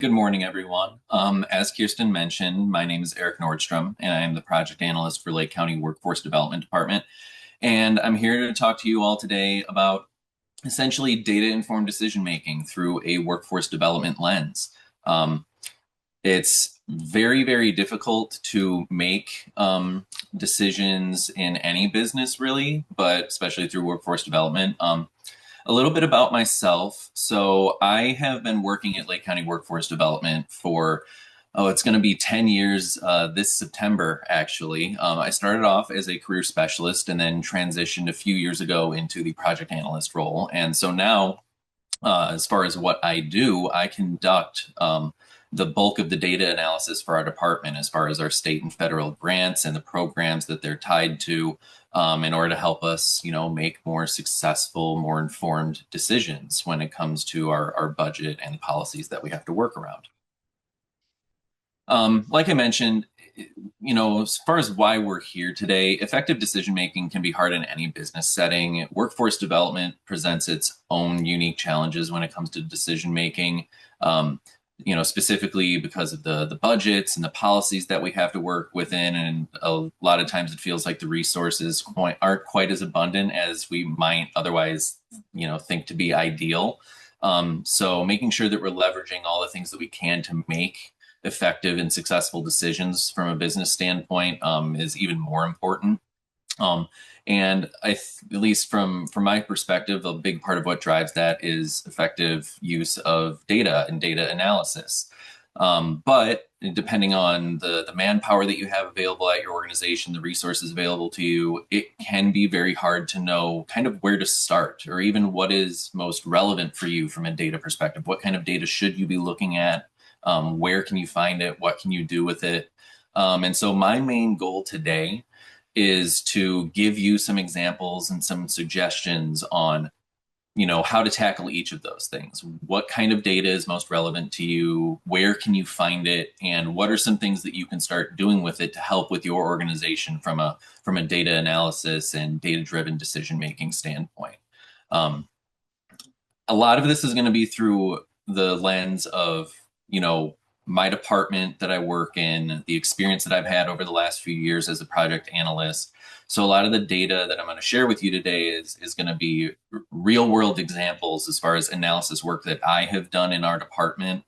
Good morning, everyone. As Kirsten mentioned, my name is Eric Nordstrom, and I am the project analyst for Lake County Workforce Development Department. And I'm here to talk to you all today about essentially data-informed decision-making through a workforce development lens. It's very, very difficult to make decisions in any business, really, but especially through workforce development. A little bit about myself. So I have been working at Lake County Workforce Development for, it's going to be 10 years this September, actually. I started off as a career specialist and then transitioned a few years ago into the project analyst role. And so now, as far as what I do, I conduct the bulk of the data analysis for our department as far as our state and federal grants and the programs that they're tied to in order to help us, make more successful, more informed decisions when it comes to our budget and the policies that we have to work around. Like I mentioned, as far as why we're here today, effective decision making can be hard in any business setting. Workforce development presents its own unique challenges when it comes to decision making. Specifically because of the budgets and the policies that we have to work within. And a lot of times it feels like the resources aren't quite as abundant as we might otherwise, think to be ideal. So making sure that we're leveraging all the things that we can to make effective and successful decisions from a business standpoint is even more important. And at least from my perspective, a big part of what drives that is effective use of data and data analysis. But depending on the manpower that you have available at your organization, the resources available to you, it can be very hard to know kind of where to start or even what is most relevant for you from a data perspective. What kind of data should you be looking at? Where can you find it? What can you do with it? And so my main goal today is to give you some examples and some suggestions on, how to tackle each of those things. What kind of data is most relevant to you? Where can you find it? And what are some things that you can start doing with it to help with your organization from a data analysis and data-driven decision-making standpoint? A lot of this is going to be through the lens of, my department that I work in, the experience that I've had over the last few years as a project analyst. So a lot of the data that I'm going to share with you today is going to be real world examples as far as analysis work that I have done in our department,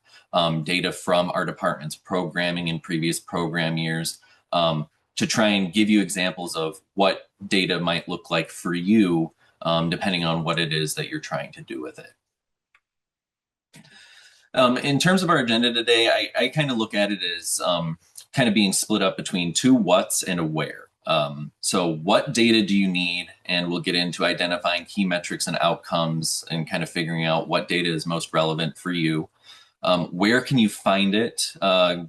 data from our department's programming in previous program years, to try and give you examples of what data might look like for you, depending on what it is that you're trying to do with it. In terms of our agenda today, I kind of look at it as kind of being split up between two whats and a where. So what data do you need? And we'll get into identifying key metrics and outcomes and kind of figuring out what data is most relevant for you. Where can you find it?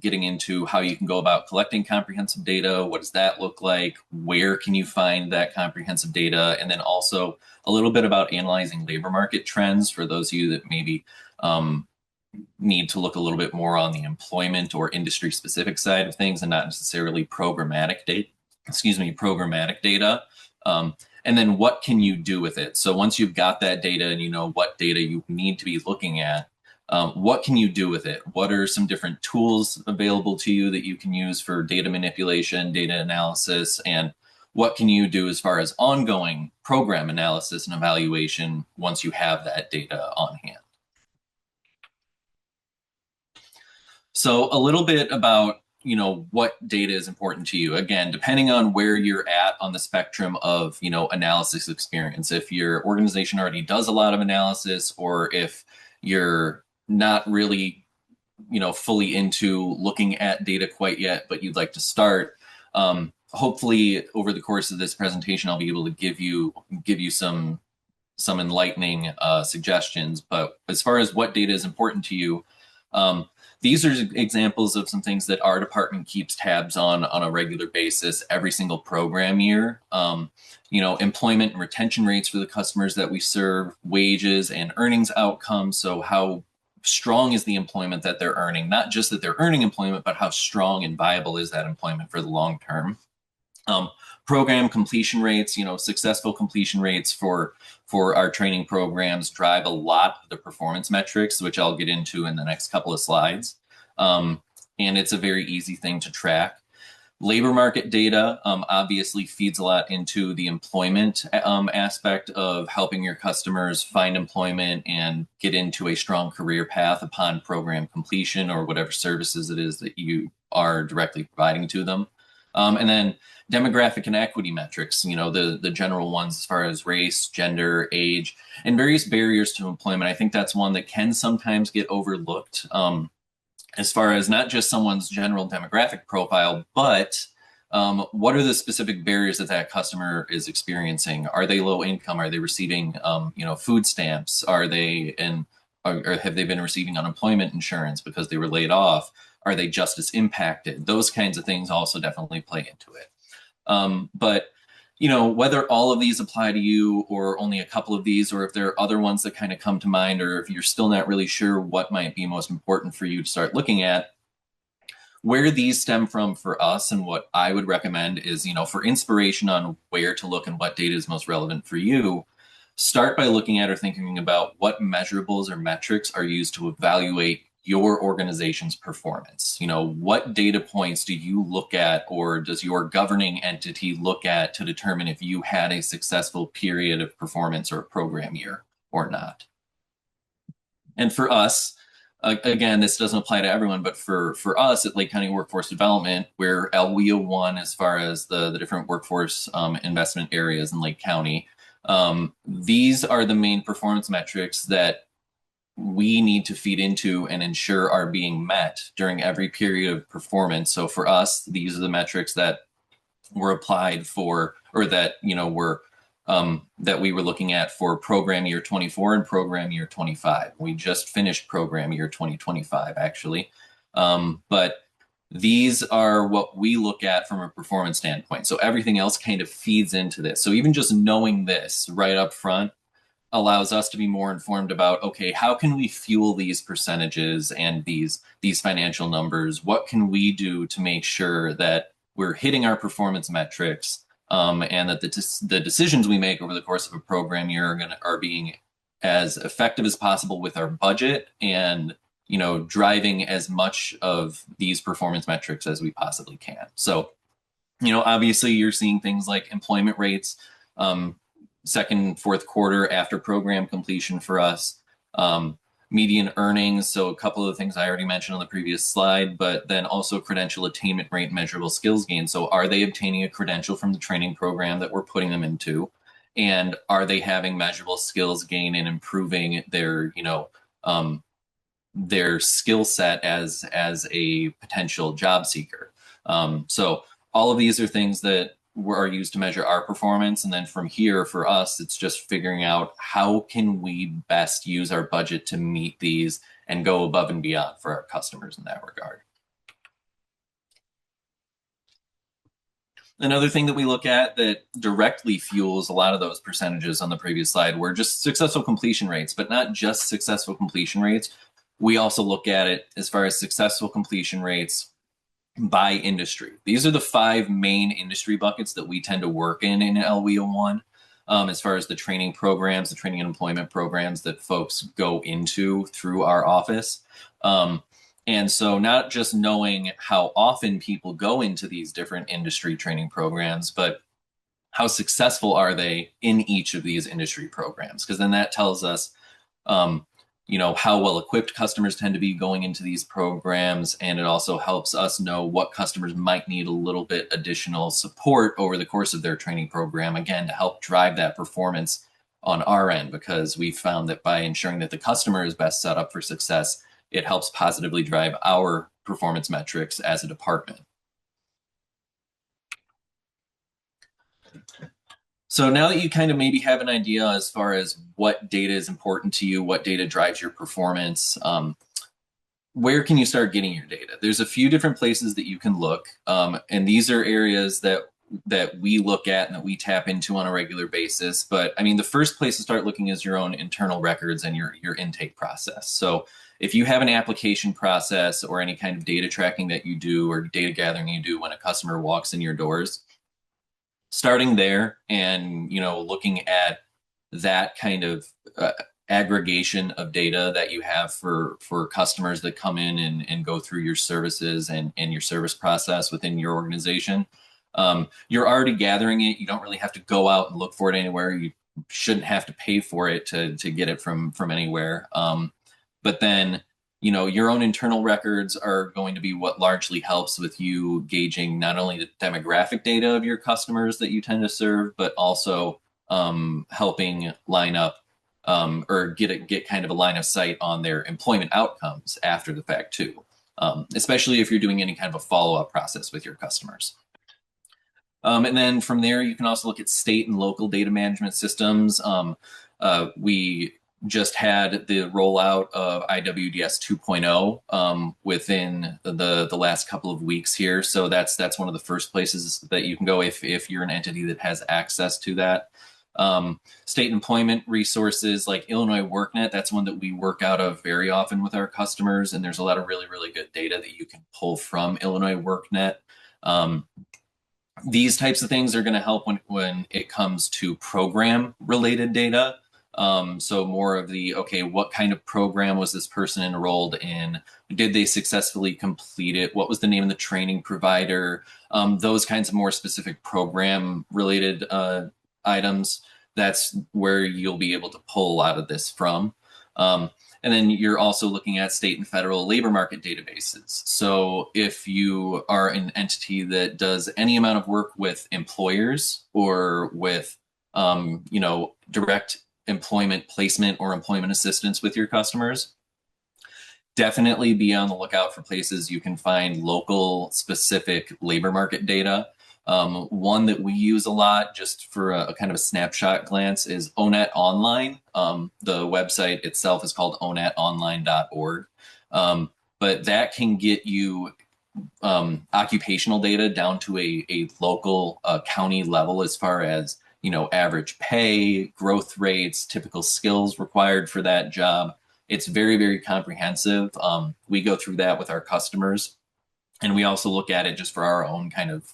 Getting into how you can go about collecting comprehensive data. What does that look like? Where can you find that comprehensive data? And then also a little bit about analyzing labor market trends for those of you that maybe need to look a little bit more on the employment or industry specific side of things and not necessarily programmatic data. And then what can you do with it? So once you've got that data and you know what data you need to be looking at, what can you do with it? What are some different tools available to you that you can use for data manipulation, data analysis, and what can you do as far as ongoing program analysis and evaluation once you have that data on hand? So a little bit about, what data is important to you. Again, depending on where you're at on the spectrum of, analysis experience. If your organization already does a lot of analysis, or if you're not really, fully into looking at data quite yet, but you'd like to start, hopefully over the course of this presentation, I'll be able to give you some enlightening suggestions. But as far as what data is important to you, these are examples of some things that our department keeps tabs on a regular basis every single program year. Employment and retention rates for the customers that we serve, wages and earnings outcomes. So how strong is the employment that they're earning? Not just that they're earning employment, but how strong and viable is that employment for the long term? Program completion rates, successful completion rates for our training programs drive a lot of the performance metrics, which I'll get into in the next couple of slides. And it's a very easy thing to track. Labor market data obviously feeds a lot into the employment aspect of helping your customers find employment and get into a strong career path upon program completion or whatever services it is that you are directly providing to them. And then demographic and equity metrics, the general ones as far as race, gender, age, and various barriers to employment. I think that's one that can sometimes get overlooked. As far as not just someone's general demographic profile, but what are the specific barriers that customer is experiencing? Are they low income? Are they receiving, food stamps? Are they or have they been receiving unemployment insurance because they were laid off? Are they justice impacted? Those kinds of things also definitely play into it. But whether all of these apply to you or only a couple of these, or if there are other ones that kind of come to mind, or if you're still not really sure what might be most important for you to start looking at, where these stem from for us and what I would recommend is, for inspiration on where to look and what data is most relevant for you, start by looking at or thinking about what measurables or metrics are used to evaluate your organization's performance. What data points do you look at, or does your governing entity look at to determine if you had a successful period of performance or program year or not? And for us, again, this doesn't apply to everyone, but for us at Lake County Workforce Development, we're LWIA 1 as far as the different workforce investment areas in Lake County. These are the main performance metrics that we need to feed into and ensure are being met during every period of performance. So for us, these are the metrics that were applied for, or that that we were looking at for program year 24 and program year 25. We just finished program year 2025 actually, but these are what we look at from a performance standpoint. So everything else kind of feeds into this. So even just knowing this right up front allows us to be more informed about, okay, how can we fuel these percentages and these financial numbers? What can we do to make sure that we're hitting our performance metrics, and that the decisions we make over the course of a program year are being as effective as possible with our budget, and driving as much of these performance metrics as we possibly can. So, obviously you're seeing things like employment rates, second, fourth quarter after program completion for us, median earnings. So a couple of the things I already mentioned on the previous slide, but then also credential attainment rate, measurable skills gain. So are they obtaining a credential from the training program that we're putting them into? And are they having measurable skills gain and improving their skill set as a potential job seeker? So all of these are things that are used to measure our performance. And then from here, for us, it's just figuring out how can we best use our budget to meet these and go above and beyond for our customers in that regard. Another thing that we look at that directly fuels a lot of those percentages on the previous slide were just successful completion rates, but not just successful completion rates. We also look at it as far as successful completion rates by industry. These are the 5 main industry buckets that we tend to work in LWIA 1, as far as the training programs, the training and employment programs that folks go into through our office. And so not just knowing how often people go into these different industry training programs, but how successful are they in each of these industry programs? Because then that tells us how well equipped customers tend to be going into these programs. And it also helps us know what customers might need a little bit additional support over the course of their training program, again, to help drive that performance on our end, because we found that by ensuring that the customer is best set up for success, it helps positively drive our performance metrics as a department. So now that you kind of maybe have an idea as far as what data is important to you, what data drives your performance, where can you start getting your data? There's a few different places that you can look, and these are areas that we look at and that we tap into on a regular basis. But I mean, the first place to start looking is your own internal records and your intake process. So if you have an application process or any kind of data tracking that you do or data gathering you do when a customer walks in your doors, starting there and, looking at that kind of aggregation of data that you have for customers that come in and go through your services and your service process within your organization. You're already gathering it. You don't really have to go out and look for it anywhere. You shouldn't have to pay for it to get it from anywhere. But then, your own internal records are going to be what largely helps with you gauging not only the demographic data of your customers that you tend to serve, but also helping line up or get kind of a line of sight on their employment outcomes after the fact too, especially if you're doing any kind of a follow-up process with your customers. And then from there, you can also look at state and local data management systems. We just had the rollout of IWDS 2.0 within the last couple of weeks here. So that's one of the first places that you can go if you're an entity that has access to that. State employment resources like Illinois WorkNet, that's one that we work out of very often with our customers. And there's a lot of really, really good data that you can pull from Illinois WorkNet. These types of things are going to help when it comes to program related data. So more of the, okay, what kind of program was this person enrolled in? Did they successfully complete it? What was the name of the training provider? Those kinds of more specific program related items. That's where you'll be able to pull a lot of this from. And then you're also looking at state and federal labor market databases. So if you are an entity that does any amount of work with employers or with, direct employment placement or employment assistance with your customers, definitely be on the lookout for places you can find local specific labor market data. One that we use a lot just for a kind of a snapshot glance is ONET Online. The website itself is called onetonline.org. But that can get you occupational data down to a local county level as far as, average pay, growth rates, typical skills required for that job. It's very, very comprehensive. We go through that with our customers, and we also look at it just for our own kind of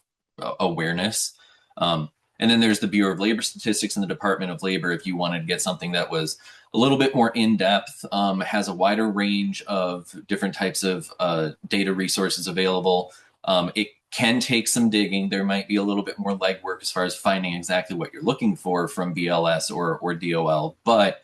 awareness. And then there's the Bureau of Labor Statistics and the Department of Labor. If you wanted to get something that was a little bit more in-depth, has a wider range of different types of data resources available. It can take some digging. There might be a little bit more legwork as far as finding exactly what you're looking for from BLS or DOL, but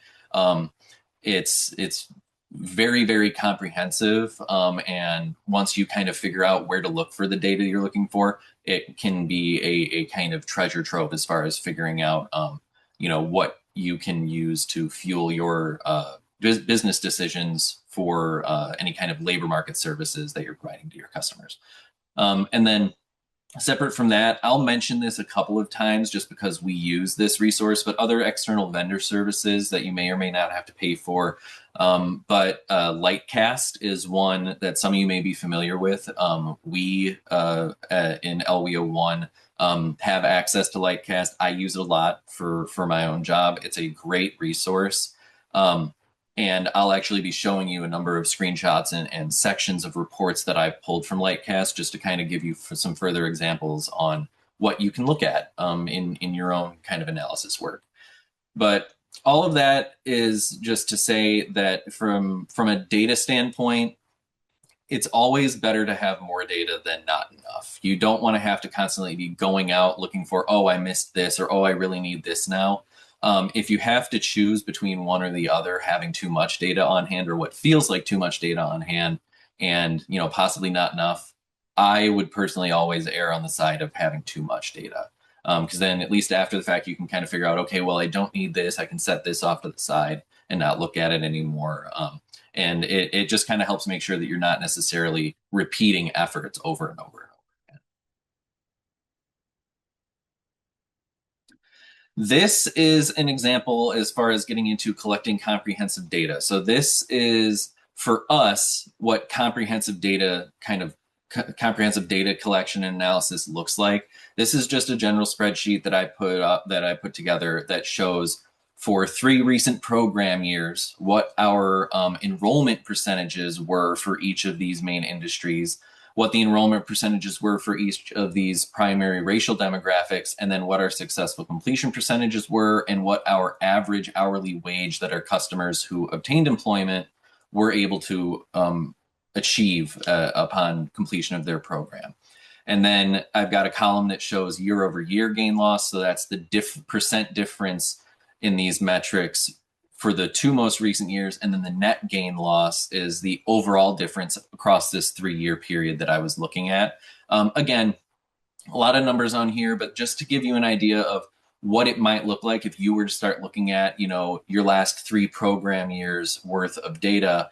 it's very, very comprehensive. And once you kind of figure out where to look for the data you're looking for, it can be a kind of treasure trove as far as figuring out, what you can use to fuel your business decisions for any kind of labor market services that you're providing to your customers. And then separate from that, I'll mention this a couple of times just because we use this resource, but other external vendor services that you may or may not have to pay for. But Lightcast is one that some of you may be familiar with. We in LWO1 have access to Lightcast. I use it a lot for my own job. It's a great resource. And I'll actually be showing you a number of screenshots and sections of reports that I've pulled from Lightcast just to kind of give you some further examples on what you can look at in your own kind of analysis work. But all of that is just to say that from a data standpoint, it's always better to have more data than not enough. You don't want to have to constantly be going out looking for, oh, I missed this, or oh, I really need this now. If you have to choose between one or the other, having too much data on hand or what feels like too much data on hand and, possibly not enough, I would personally always err on the side of having too much data. Because then at least after the fact, you can kind of figure out, okay, well, I don't need this. I can set this off to the side and not look at it anymore. And it just kind of helps make sure that you're not necessarily repeating efforts over and over. This is an example as far as getting into collecting comprehensive data. So this is, for us, what comprehensive data comprehensive data collection and analysis looks like. This is just a general spreadsheet that I put together that shows for 3 recent program years what our enrollment percentages were for each of these main industries. what the enrollment percentages were for each of these primary racial demographics, and then what our successful completion percentages were, and what our average hourly wage that our customers who obtained employment were able to achieve upon completion of their program. And then I've got a column that shows year over year gain loss. So that's the percent difference in these metrics for the 2 most recent years. And then the net gain loss is the overall difference across this 3-year period that I was looking at. Again, a lot of numbers on here, but just to give you an idea of what it might look like if you were to start looking at, your last 3 program years worth of data.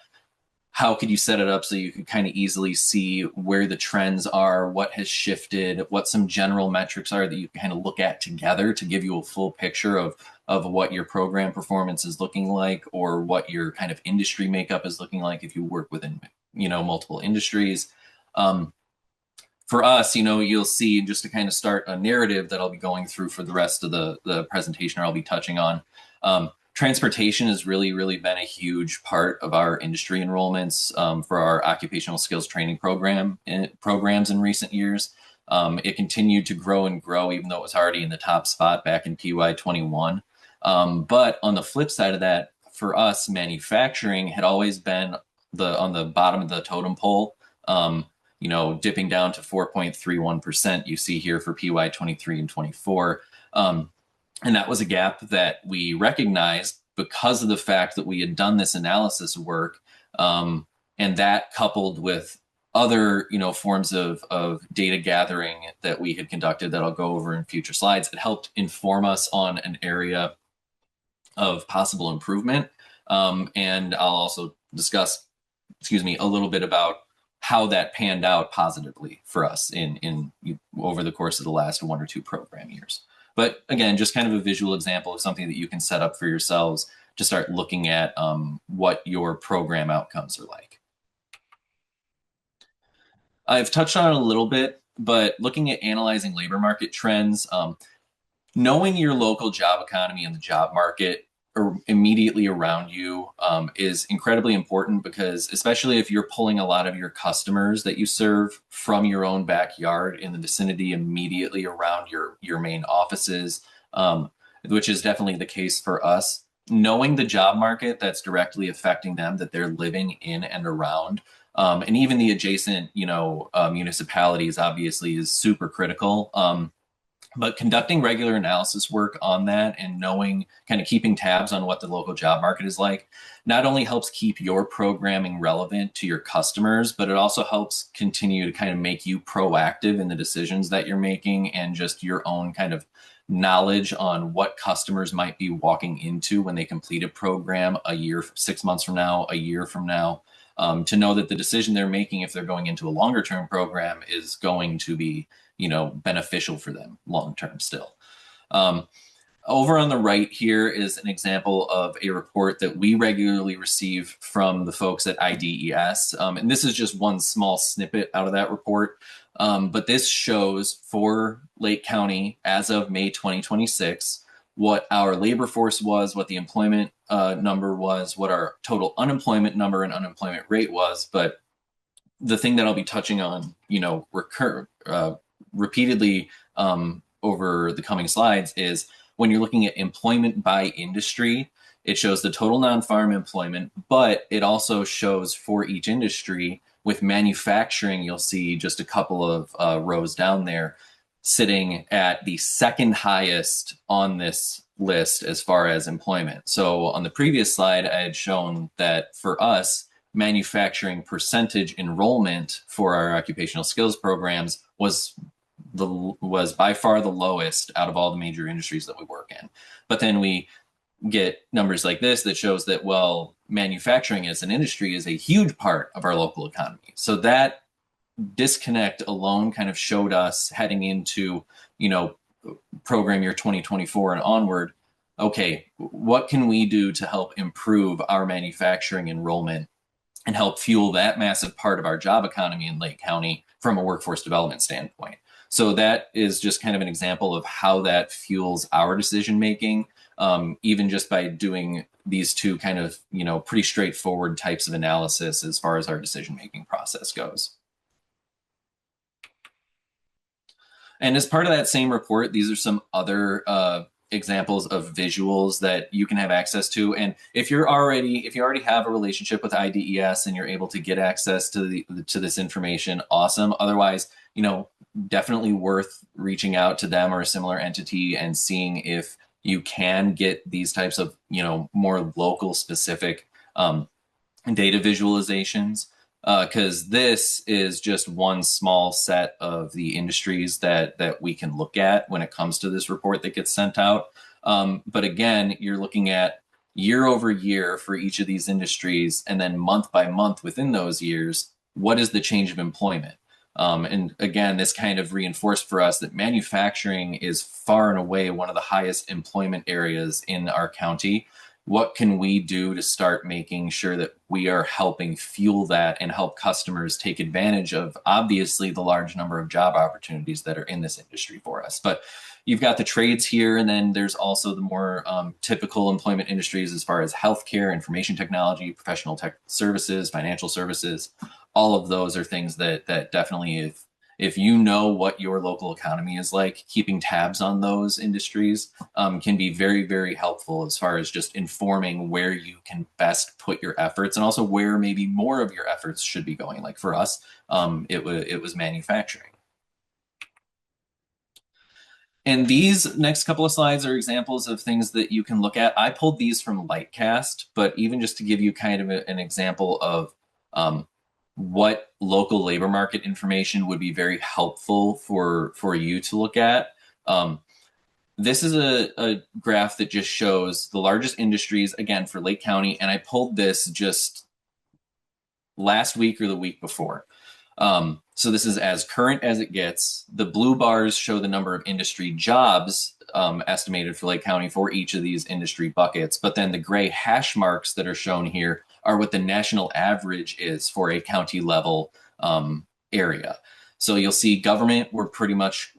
How could you set it up so you could kind of easily see where the trends are, what has shifted, what some general metrics are that you can kind of look at together to give you a full picture of what your program performance is looking like, or what your kind of industry makeup is looking like if you work within, multiple industries. For us, you'll see, just to kind of start a narrative that I'll be going through for the rest of the presentation, or I'll be touching on. Transportation has really been a huge part of our industry enrollments for our occupational skills training programs in recent years. It continued to grow and grow, even though it was already in the top spot back in PY21. But on the flip side of that, for us, manufacturing had always been on the bottom of the totem pole, dipping down to 4.31%. You see here for PY23 and 24. And that was a gap that we recognized because of the fact that we had done this analysis work, and that coupled with other, forms of data gathering that we had conducted that I'll go over in future slides, it helped inform us on an area of possible improvement. And I'll also discuss, a little bit about how that panned out positively for us in over the course of the last 1 or 2 program years. But again, just kind of a visual example of something that you can set up for yourselves to start looking at what your program outcomes are like. I've touched on it a little bit, but looking at analyzing labor market trends, knowing your local job economy and the job market immediately around you is incredibly important, because especially if you're pulling a lot of your customers that you serve from your own backyard in the vicinity immediately around your main offices, which is definitely the case for us, knowing the job market that's directly affecting them, that they're living in and around, and even the adjacent, municipalities obviously is super critical. But conducting regular analysis work on that and knowing, kind of keeping tabs on what the local job market is like, not only helps keep your programming relevant to your customers, but it also helps continue to kind of make you proactive in the decisions that you're making, and just your own kind of knowledge on what customers might be walking into when they complete a program a year, 6 months from now, a year from now, to know that the decision they're making if they're going into a longer term program is going to be beneficial for them long term still. Over on the right here is an example of a report that we regularly receive from the folks at IDES. And this is just one small snippet out of that report. But this shows for Lake County as of May 2026, what our labor force was, what the employment number was, what our total unemployment number and unemployment rate was. But the thing that I'll be touching on, repeatedly over the coming slides is when you're looking at employment by industry, it shows the total non-farm employment, but it also shows for each industry. With manufacturing, you'll see just a couple of rows down there, sitting at the second highest on this list as far as employment. So on the previous slide, I had shown that for us, manufacturing percentage enrollment for our occupational skills programs was by far the lowest out of all the major industries that we work in. But then we get numbers like this that shows that, well, manufacturing as an industry is a huge part of our local economy. So that disconnect alone kind of showed us heading into, program year 2024 and onward, okay, what can we do to help improve our manufacturing enrollment and help fuel that massive part of our job economy in Lake County from a workforce development standpoint? So that is just kind of an example of how that fuels our decision making, even just by doing these two kind of, pretty straightforward types of analysis as far as our decision making process goes. And as part of that same report, these are some other examples of visuals that you can have access to. And if you already have a relationship with IDES and you're able to get access to this information, awesome. Otherwise, definitely worth reaching out to them or a similar entity and seeing if you can get these types of more local specific data visualizations, because this is just one small set of the industries that we can look at when it comes to this report that gets sent out. But again, you're looking at year over year for each of these industries, and then month by month within those years, what is the change of employment? And again, this kind of reinforced for us that manufacturing is far and away one of the highest employment areas in our county. What can we do to start making sure that we are helping fuel that and help customers take advantage of, obviously, the large number of job opportunities that are in this industry for us? But you've got the trades here, and then there's also the more typical employment industries as far as healthcare, information technology, professional tech services, financial services. All of those are things that definitely, if you know what your local economy is like, keeping tabs on those industries can be very, very helpful as far as just informing where you can best put your efforts, and also where maybe more of your efforts should be going. Like for us, it was manufacturing. And these next couple of slides are examples of things that you can look at. I pulled these from Lightcast, but even just to give you kind of an example of what local labor market information would be very helpful for you to look at. This is a graph that just shows the largest industries, again, for Lake County, and I pulled this just last week or the week before. So this is as current as it gets. The blue bars show the number of industry jobs estimated for Lake County for each of these industry buckets, but then the gray hash marks that are shown here are what the national average is for a county level area. So you'll see government, we're pretty much,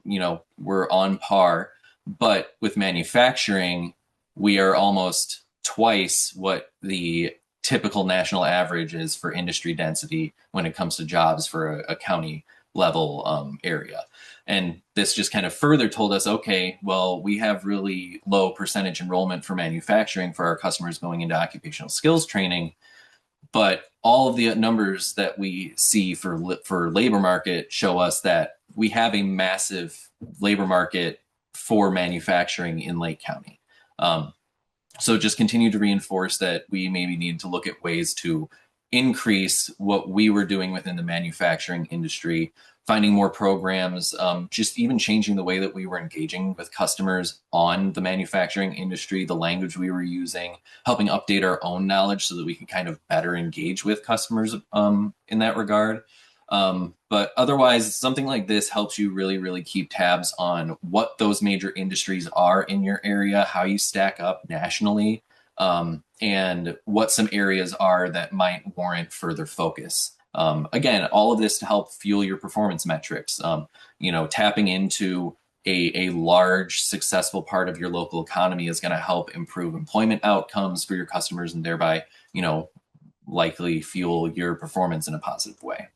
we're on par, but with manufacturing, we are almost twice what the typical national average is for industry density when it comes to jobs for a county level area. And this just kind of further told us, okay, well, we have really low percentage enrollment for manufacturing for our customers going into occupational skills training. But all of the numbers that we see for labor market show us that we have a massive labor market for manufacturing in Lake County. So just continue to reinforce that we maybe need to look at ways to increase what we were doing within the manufacturing industry, finding more programs, just even changing the way that we were engaging with customers on the manufacturing industry, the language we were using, helping update our own knowledge so that we can kind of better engage with customers in that regard. But otherwise, something like this helps you really, really keep tabs on what those major industries are in your area, how you stack up nationally, and what some areas are that might warrant further focus. Again, all of this to help fuel your performance metrics, tapping into a large successful part of your local economy is going to help improve employment outcomes for your customers and thereby, likely fuel your performance in a positive way.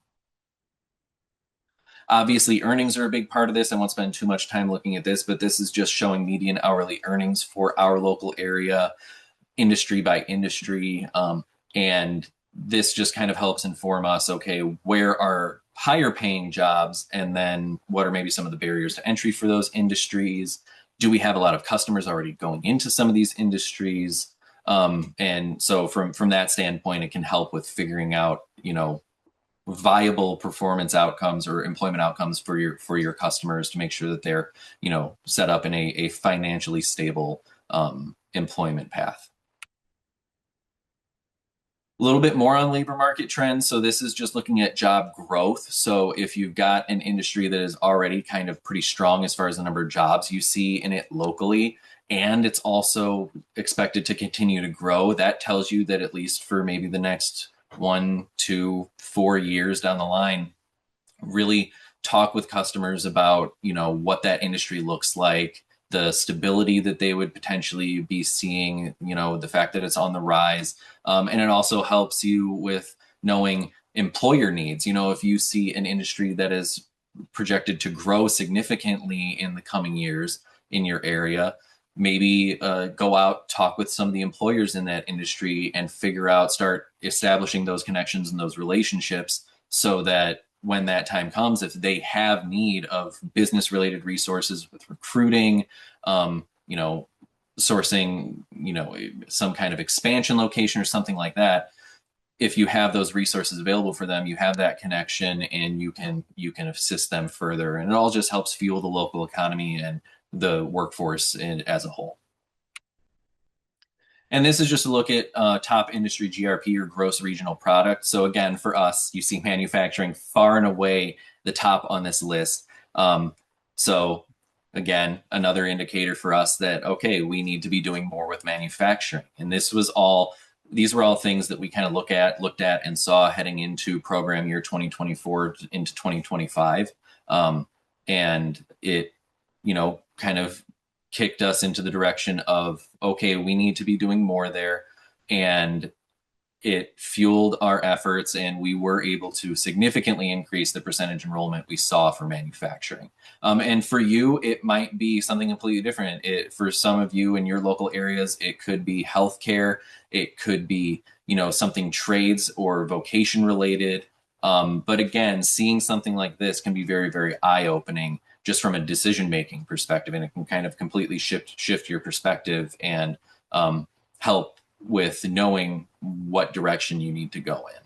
Obviously, earnings are a big part of this. I won't spend too much time looking at this, but this is just showing median hourly earnings for our local area, industry by industry. And this just kind of helps inform us, okay, where are higher paying jobs? And then what are maybe some of the barriers to entry for those industries? Do we have a lot of customers already going into some of these industries? And so from that standpoint, it can help with figuring out, viable performance outcomes or employment outcomes for your customers to make sure that they're set up in a financially stable employment path. A little bit more on labor market trends. So this is just looking at job growth. So if you've got an industry that is already kind of pretty strong as far as the number of jobs you see in it locally, and it's also expected to continue to grow, that tells you that at least for maybe the next 1, 2, 4 years down the line, really talk with customers about, what that industry looks like, the stability that they would potentially be seeing, the fact that it's on the rise. And it also helps you with knowing employer needs. If you see an industry that is projected to grow significantly in the coming years in your area, maybe go out, talk with some of the employers in that industry and start establishing those connections and those relationships so that when that time comes, if they have need of business related resources with recruiting, you know, sourcing, you know, some kind of expansion location or something like that, if you have those resources available for them, you have that connection and you can assist them further. And it all just helps fuel the local economy and the workforce as a whole. And this is just a look at top industry GRP or gross regional product. So again, for us, you see manufacturing far and away the top on this list. So again, another indicator for us that, okay, we need to be doing more with manufacturing. And these were all things that we kind of looked at and saw heading into program year 2024 into 2025. And it, you know, kind of kicked us into the direction of, okay, we need to be doing more there. And it fueled our efforts, and we were able to significantly increase the percentage enrollment we saw for manufacturing. And for you, it might be something completely different. For some of you in your local areas, it could be healthcare. It could be, you know, something trades or vocation related. But again, seeing something like this can be very, very eye-opening just from a decision-making perspective, and it can kind of completely shift your perspective and help with knowing what direction you need to go in.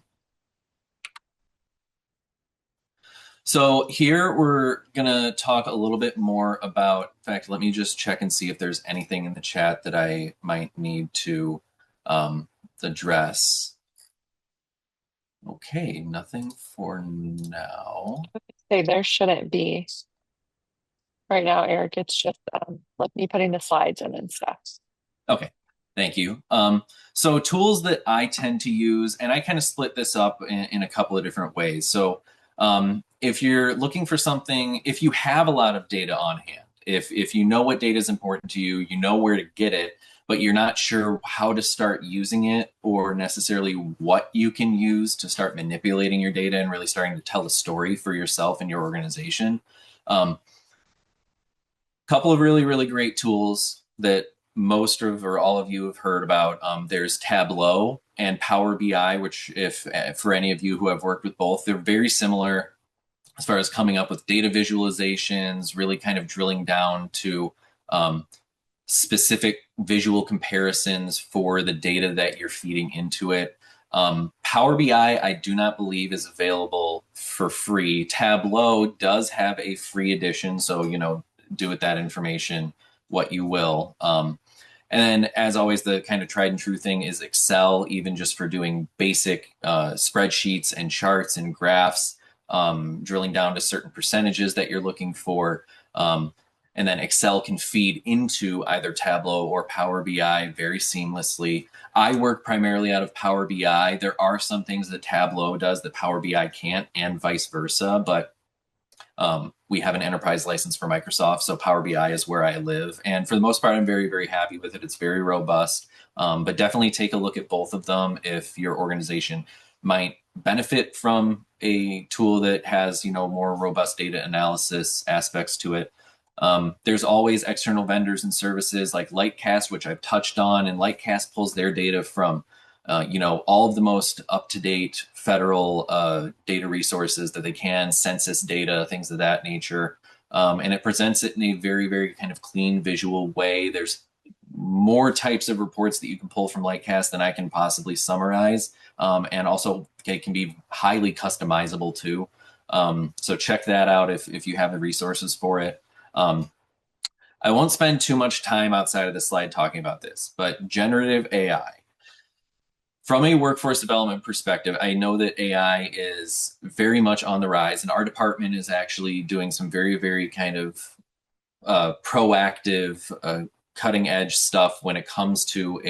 So here we're going to talk a little bit more about, in fact, let me just check and see if there's anything in the chat that I might need to address. Okay, nothing for now. Say there shouldn't be right now, Eric. It's just like me putting the slides in and stuff. Okay, thank you. So tools that I tend to use, and I kind of split this up in a couple of different ways. So if you're looking for something, if you have a lot of data on hand, if you know what data is important to you, you know where to get it, but you're not sure how to start using it or necessarily what you can use to start manipulating your data and really starting to tell a story for yourself and your organization. Couple of really, really great tools that most of or all of you have heard about. There's Tableau and Power BI, which if for any of you who have worked with both, they're very similar as far as coming up with data visualizations, really kind of drilling down to specific visual comparisons for the data that you're feeding into it. Power BI, I do not believe is available for free. Tableau does have a free edition, so, you know, do with that information what you will. And then, as always, the kind of tried and true thing is Excel, even just for doing basic spreadsheets and charts and graphs, drilling down to certain percentages that you're looking for. And then Excel can feed into either Tableau or Power BI very seamlessly. I work primarily out of Power BI. There are some things that Tableau does that Power BI can't, and vice versa, but we have an enterprise license for Microsoft, so Power BI is where I live. And for the most part, I'm very, very happy with it. It's very robust, but definitely take a look at both of them if your organization might benefit from a tool that has, you know, more robust data analysis aspects to it. There's always external vendors and services like Lightcast, which I've touched on, and Lightcast pulls their data from you know, all of the most up-to-date federal data resources that they can, census data, things of that nature. And it presents it in a very, very kind of clean visual way. There's more types of reports that you can pull from Lightcast than I can possibly summarize. And also it can be highly customizable too. So check that out if you have the resources for it. I won't spend too much time outside of the slide talking about this, but generative AI. From a workforce development perspective, I know that AI is very much on the rise, and our department is actually doing some very, very kind of proactive, cutting edge stuff when it comes to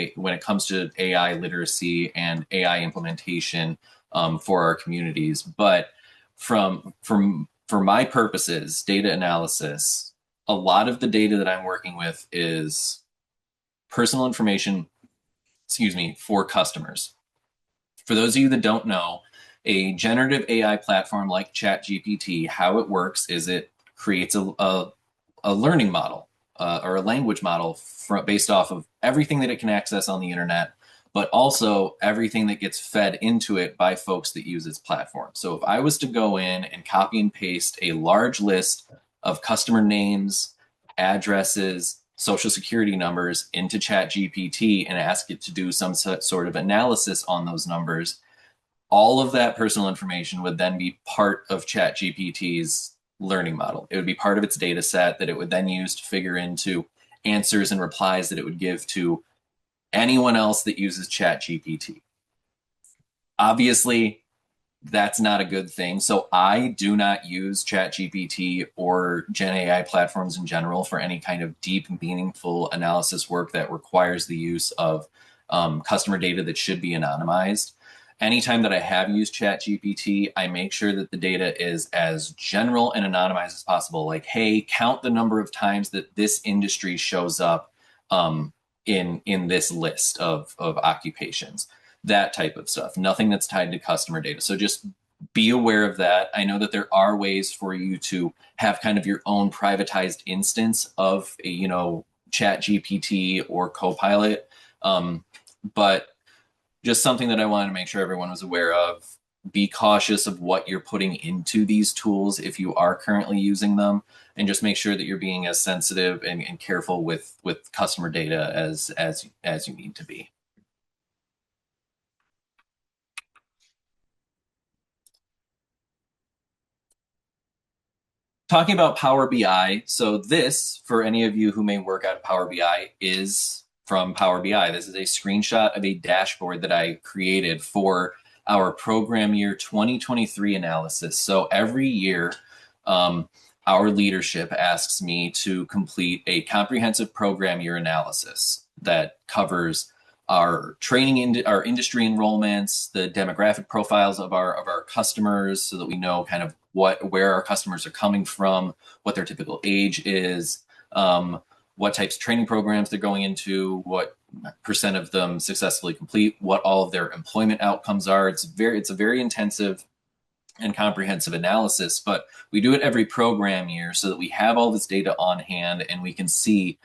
AI literacy and AI implementation for our communities. But for my purposes, data analysis, a lot of the data that I'm working with is personal information, for customers. For those of you that don't know, A generative AI platform like ChatGPT, how it works is it creates a learning model or a language model based off of everything that it can access on the internet, but also everything that gets fed into it by folks that use its platform. So if I was to go in and copy and paste a large list of customer names, addresses, social security numbers into ChatGPT and ask it to do some sort of analysis on those numbers, all of that personal information would then be part of ChatGPT's learning model. It would be part of its data set that it would then use to figure into answers and replies that it would give to anyone else that uses ChatGPT. Obviously, that's not a good thing. So I do not use ChatGPT or Gen AI platforms in general for any kind of deep, meaningful analysis work that requires the use of customer data that should be anonymized. Anytime that I have used ChatGPT, I make sure that the data is as general and anonymized as possible. Like, hey, count the number of times that this industry shows up in this list of occupations, that type of stuff. Nothing that's tied to customer data. So just be aware of that. I know that there are ways for you to have kind of your own privatized instance of a, Chat GPT or Copilot. But just something that I wanted to make sure everyone was aware of. Be cautious of what you're putting into these tools if you are currently using them, and just make sure that you're being as sensitive and careful with customer data as you need to be. Talking about Power BI, so this, for any of you who may work out of Power BI, is from Power BI. This is a screenshot of a dashboard that I created for our program year 2023 analysis. So every year, our leadership asks me to complete a comprehensive program year analysis that covers our training, our industry enrollments, the demographic profiles of our customers, so that we know kind of where our customers are coming from, what their typical age is, what types of training programs they're going into, what percent of them successfully complete, what all of their employment outcomes are. It's a very intensive and comprehensive analysis, but we do it every program year so that we have all this data on hand and we can see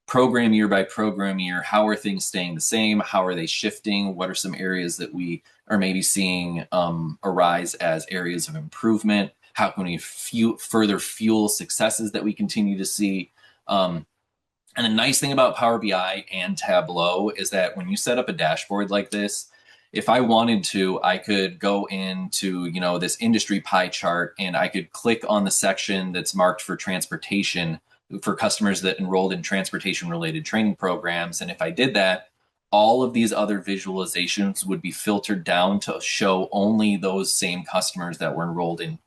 program year by program year, how are things staying the same? How are they shifting? What are some areas that we are maybe seeing arise as areas of improvement? How can we further fuel successes that we continue to see? And the nice thing about Power BI and Tableau is that when you set up a dashboard like this, if I wanted to, I could go into, this industry pie chart and I could click on the section that's marked for transportation for customers that enrolled in transportation related training programs. And if I did that, all of these other visualizations would be filtered down to show only those same customers that were enrolled in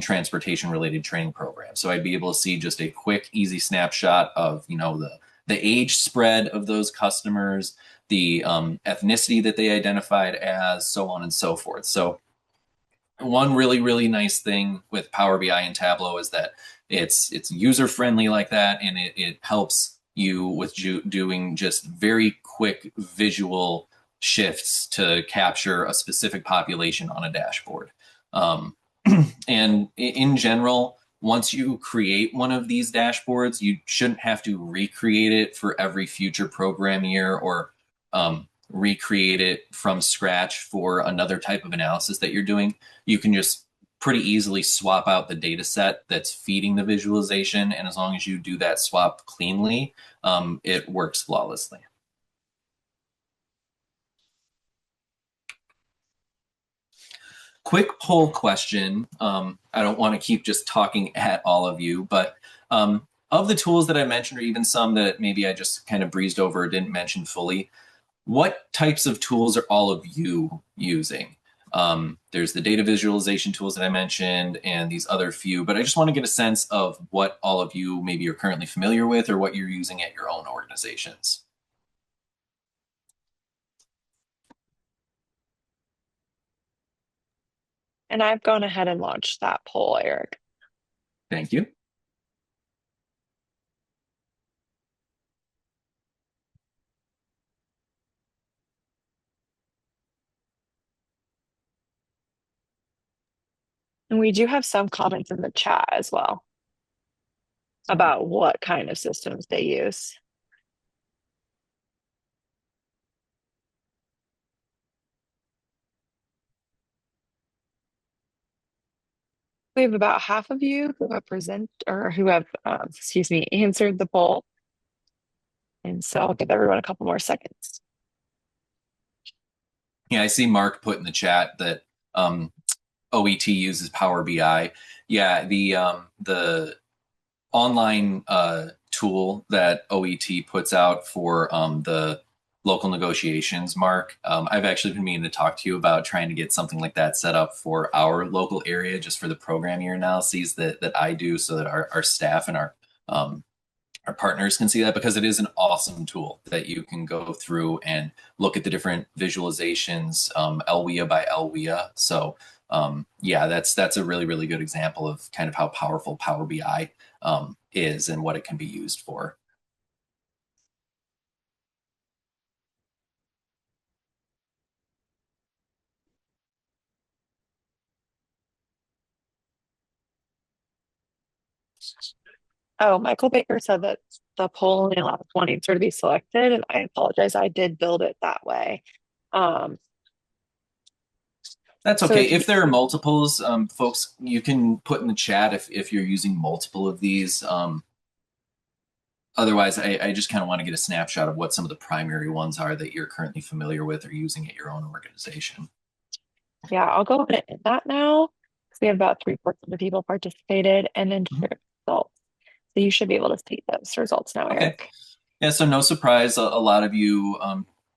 transportation related training programs. So I'd be able to see just a quick, easy snapshot of, the age spread of those customers, the ethnicity that they identified as, so on and so forth. So one really, really nice thing with Power BI and Tableau is that it's user friendly like that, and it helps you with doing just very quick visual shifts to capture a specific population on a dashboard. And in general, once you create one of these dashboards, you shouldn't have to recreate it for every future program year or recreate it from scratch for another type of analysis that you're doing. You can just pretty easily swap out the data set that's feeding the visualization. And as long as you do that swap cleanly, it works flawlessly. Quick poll question. I don't want to keep just talking at all of you, but of the tools that I mentioned, or even some that maybe I just kind of breezed over or didn't mention fully, what types of tools are all of you using? There's the data visualization tools that I mentioned and these other few, but I just want to get a sense of what all of you maybe are currently familiar with or what you're using at your own organizations. And I've gone ahead and launched that poll, Eric. Thank you. And we do have some comments in the chat as well about what kind of systems they use. We have about half of you who have excuse me, answered the poll. And so I'll give everyone a couple more seconds. Yeah, I see Mark put in the chat that OET uses Power BI. Yeah, the online tool that OET puts out for the local negotiations, Mark. I've actually been meaning to talk to you about trying to get something like that set up for our local area, just for the program year analyses that I do, so that our staff and um, our partners can see that, because it is an awesome tool that you can go through and look at the different visualizations, LWIA by LWIA. So yeah, that's a really good example of kind of how powerful Power BI is and what it can be used for. Oh, Michael Baker said that the poll only allows one answer to be selected, and I apologize. I did build it that way. Um, That's so okay. if you, If there are multiples, folks, you can put in the chat if you're using multiple of these. Otherwise, I just kind of want to get a snapshot of what some of the primary ones are that you're currently familiar with or using at your own organization. yeah, I'll go ahead and end that now because we have about three-fourths of the people participated and then Mhm. share results. So you should be able to see those results now, Okay. Eric. Yeah, so no surprise, a lot of you,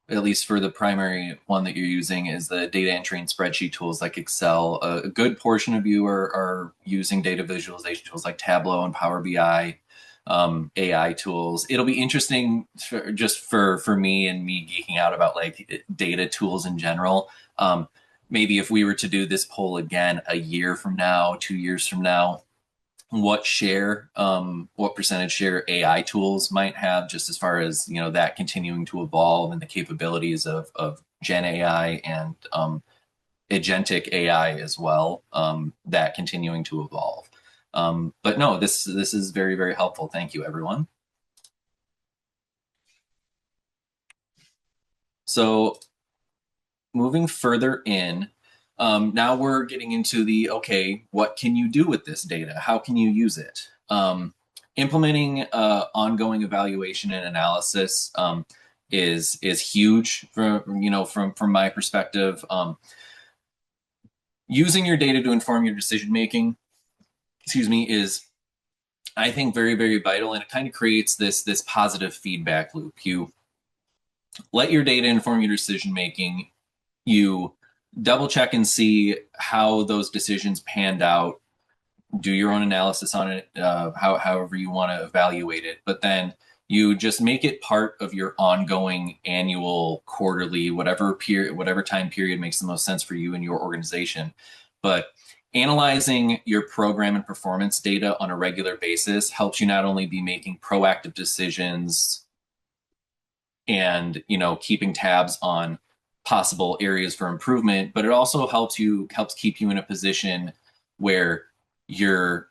at least for the primary one that you're using, is the data entry and spreadsheet tools like Excel. A good portion of you are using data visualization tools like Tableau and Power BI, AI tools. It'll be interesting just for me and me geeking out about like data tools in general. Maybe if we were to do this poll again a year from now, 2 years from now, what percentage share AI tools might have, just as far as that continuing to evolve and the capabilities of Gen AI and agentic AI as well, that continuing to evolve. But no, this is very helpful. Thank you, everyone. So moving further in, now we're getting into the, okay, what can you do with this data? How can you use it? Implementing ongoing evaluation and analysis is huge from my perspective. Using your data to inform your decision making, excuse me, is, I think, very vital, and it kind of creates this positive feedback loop. You let your data inform your decision making. You double check and see how those decisions panned out, do your own analysis on it, however you want to evaluate it, but then you just make it part of your ongoing annual, quarterly, whatever time period makes the most sense for you and your organization. But analyzing your program and performance data on a regular basis helps you not only be making proactive decisions and keeping tabs on possible areas for improvement, but it also helps keep you in a position where you're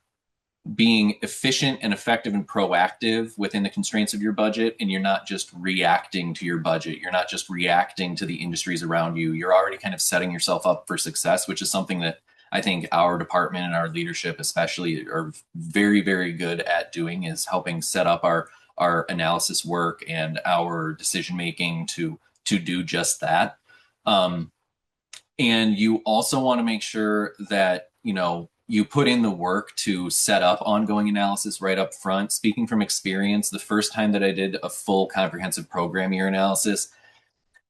being efficient and effective and proactive within the constraints of your budget, and you're not just reacting to your budget. You're not just reacting to the industries around you. You're already kind of setting yourself up for success, which is something that I think our department and our leadership especially are very good at doing, is helping set up our analysis work and our decision making to do just that. And you also want to make sure that you put in the work to set up ongoing analysis right up front. Speaking from experience, the first time that I did a full comprehensive program year analysis,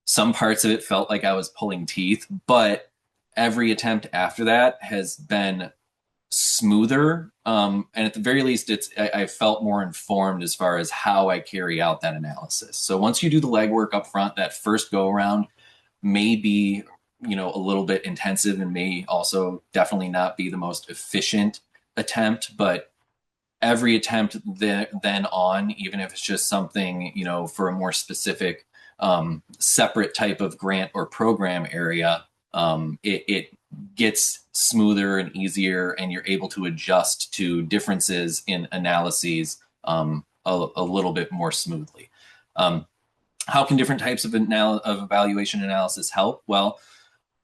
some parts of it felt like I was pulling teeth, but every attempt after that has been smoother. And at the very least, I felt more informed as far as how I carry out that analysis. So once you do the legwork up front, that first go around may be a little bit intensive and may also definitely not be the most efficient attempt, but every attempt then on, even if it's just something for a more specific separate type of grant or program area, it gets smoother and easier, and you're able to adjust to differences in analyses a little bit more smoothly. How can different types of evaluation analysis help? Well,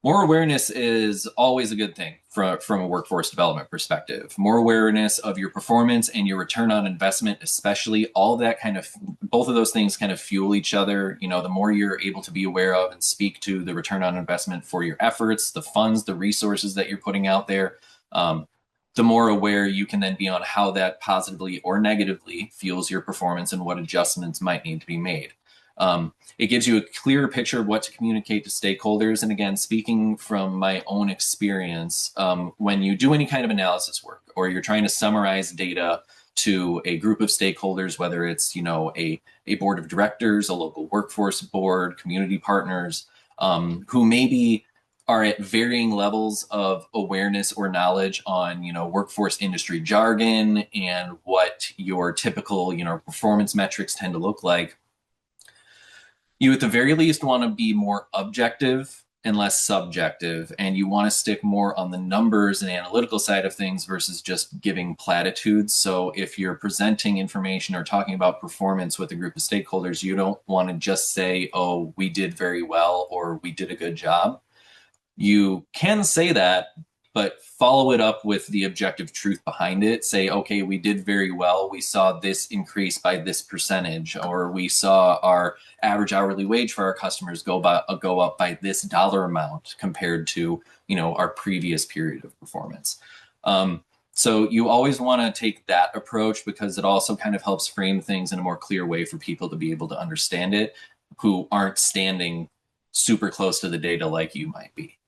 more awareness is always a good thing from a workforce development perspective. More awareness of your performance and your return on investment, especially, all that kind of, both of those things kind of fuel each other. You know, the more you're able to be aware of and speak to the return on investment for your efforts, the funds, the resources that you're putting out there, the more aware you can then be on how that positively or negatively fuels your performance and what adjustments might need to be made. It gives you a clearer picture of what to communicate to stakeholders. And again, speaking from my own experience, when you do any kind of analysis work or you're trying to summarize data to a group of stakeholders, whether it's, you know, a board of directors, a local workforce board, community partners, who maybe are at varying levels of awareness or knowledge on, you know, workforce industry jargon and what your typical, you know, performance metrics tend to look like. You at the very least want to be more objective and less subjective, and you want to stick more on the numbers and analytical side of things versus just giving platitudes. So if you're presenting information or talking about performance with a group of stakeholders, you don't want to just say, oh, we did very well or we did a good job. You can say that, but follow it up with the objective truth behind it. Say, okay, we did very well. We saw this increase by this percentage, or we saw our average hourly wage for our customers go up by this dollar amount compared to, you know, our previous period of performance. So you always want to take that approach because it also kind of helps frame things in a more clear way for people to be able to understand it, who aren't standing super close to the data like you might be.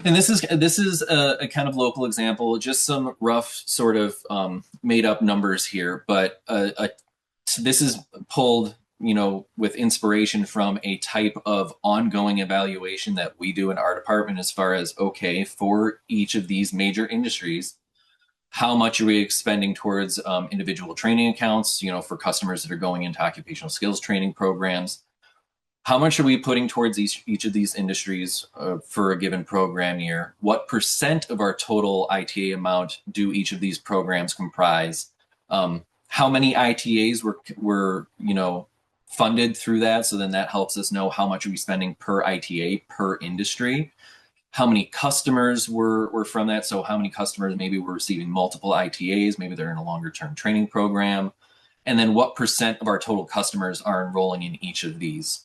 And this is a kind of local example, just some rough sort of made up numbers here, but this is pulled, you know, with inspiration from a type of ongoing evaluation that we do in our department as far as, okay, for each of these major industries, how much are we expending towards individual training accounts, you know, for customers that are going into occupational skills training programs? How much are we putting towards each of these industries for a given program year? What percent of our total ITA amount do each of these programs comprise? How many ITAs were you know, funded through that? So then that helps us know how much are we spending per ITA per industry. How many customers were from that? So how many customers maybe were receiving multiple ITAs? Maybe they're in a longer term training program. And then what percent of our total customers are enrolling in each of these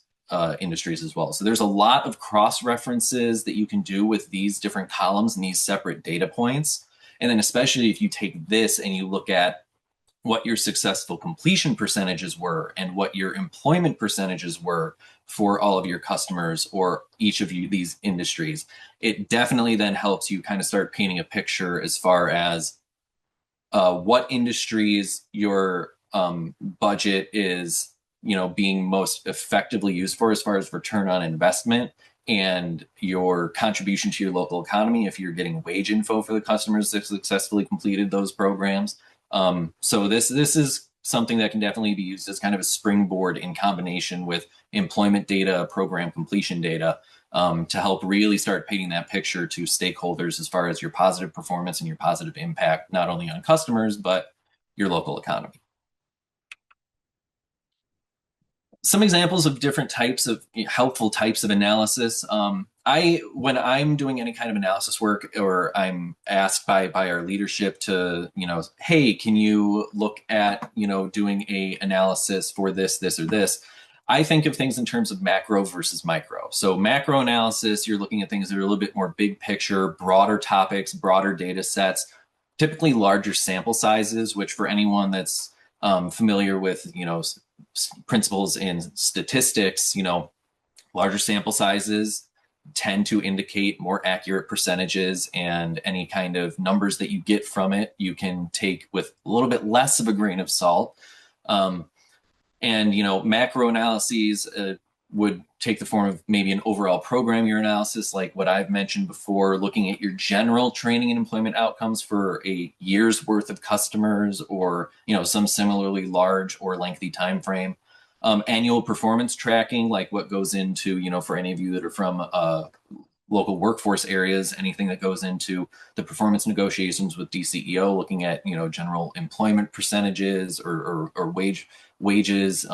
industries as well. So there's a lot of cross references that you can do with these different columns and these separate data points. And then especially if you take this and you look at what your successful completion percentages were and what your employment percentages were for all of your customers or each of these industries, it definitely then helps you kind of start painting a picture as far as what industries your budget is, you know, being most effectively used for as far as return on investment and your contribution to your local economy if you're getting wage info for the customers that successfully completed those programs. So this is something that can definitely be used as kind of a springboard in combination with employment data, program completion data, to help really start painting that picture to stakeholders as far as your positive performance and your positive impact, not only on customers, but your local economy. Some examples of different types of helpful types of analysis. When I'm doing any kind of analysis work, or I'm asked by our leadership to, you know, hey, can you look at, you know, doing a analysis for this, or this? I think of things in terms of macro versus micro. So macro analysis, you're looking at things that are a little bit more big picture, broader topics, broader data sets, typically larger sample sizes, which for anyone that's familiar with, you know, principles in statistics, you know, larger sample sizes tend to indicate more accurate percentages, and any kind of numbers that you get from it, you can take with a little bit less of a grain of salt. And, you know, macro analyses would take the form of maybe an overall program year analysis, like what I've mentioned before, looking at your general training and employment outcomes for a year's worth of customers, or, you know, some similarly large or lengthy time frame. Annual performance tracking, like what goes into, you know, for any of you that are from local workforce areas, anything that goes into the performance negotiations with DCEO, looking at, general employment percentages or wages,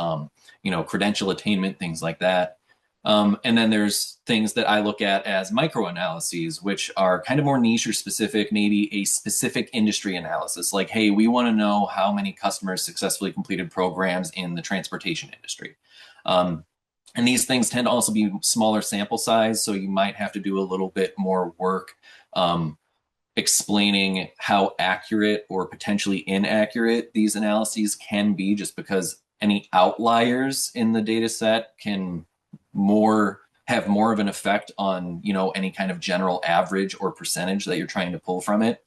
credential attainment, things like that. And then there's things that I look at as micro analyses, which are kind of more niche or specific, maybe a specific industry analysis. Like, hey, we want to know how many customers successfully completed programs in the transportation industry. And these things tend to also be smaller sample size, so you might have to do a little bit more work explaining how accurate or potentially inaccurate these analyses can be, just because any outliers in the data set can have more of an effect on, any kind of general average or percentage that you're trying to pull from it.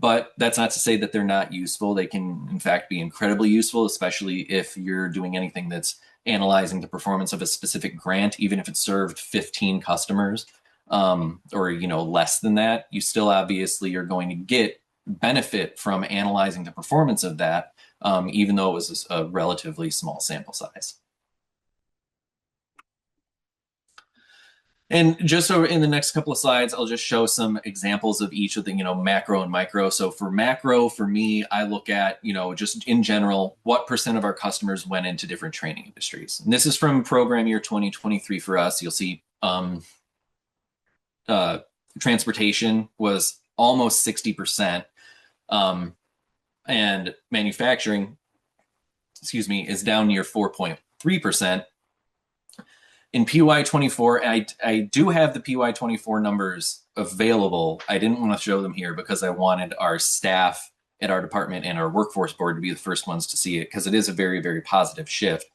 But that's not to say that they're not useful. They can, in fact, be incredibly useful, especially if you're doing anything that's analyzing the performance of a specific grant, even if it served 15 customers, or, less than that. You still obviously are going to get benefit from analyzing the performance of that, even though it was a relatively small sample size. And just so in the next couple of slides, I'll just show some examples of each of the, macro and micro. So for macro, for me, I look at, just in general, what percent of our customers went into different training industries. And this is from program year 2023 for us. You'll see transportation was almost 60%. And manufacturing, is down near 4.3%. In PY24, I do have the PY24 numbers available. I didn't want to show them here because I wanted our staff at our department and our workforce board to be the first ones to see it, because it is a very, very positive shift.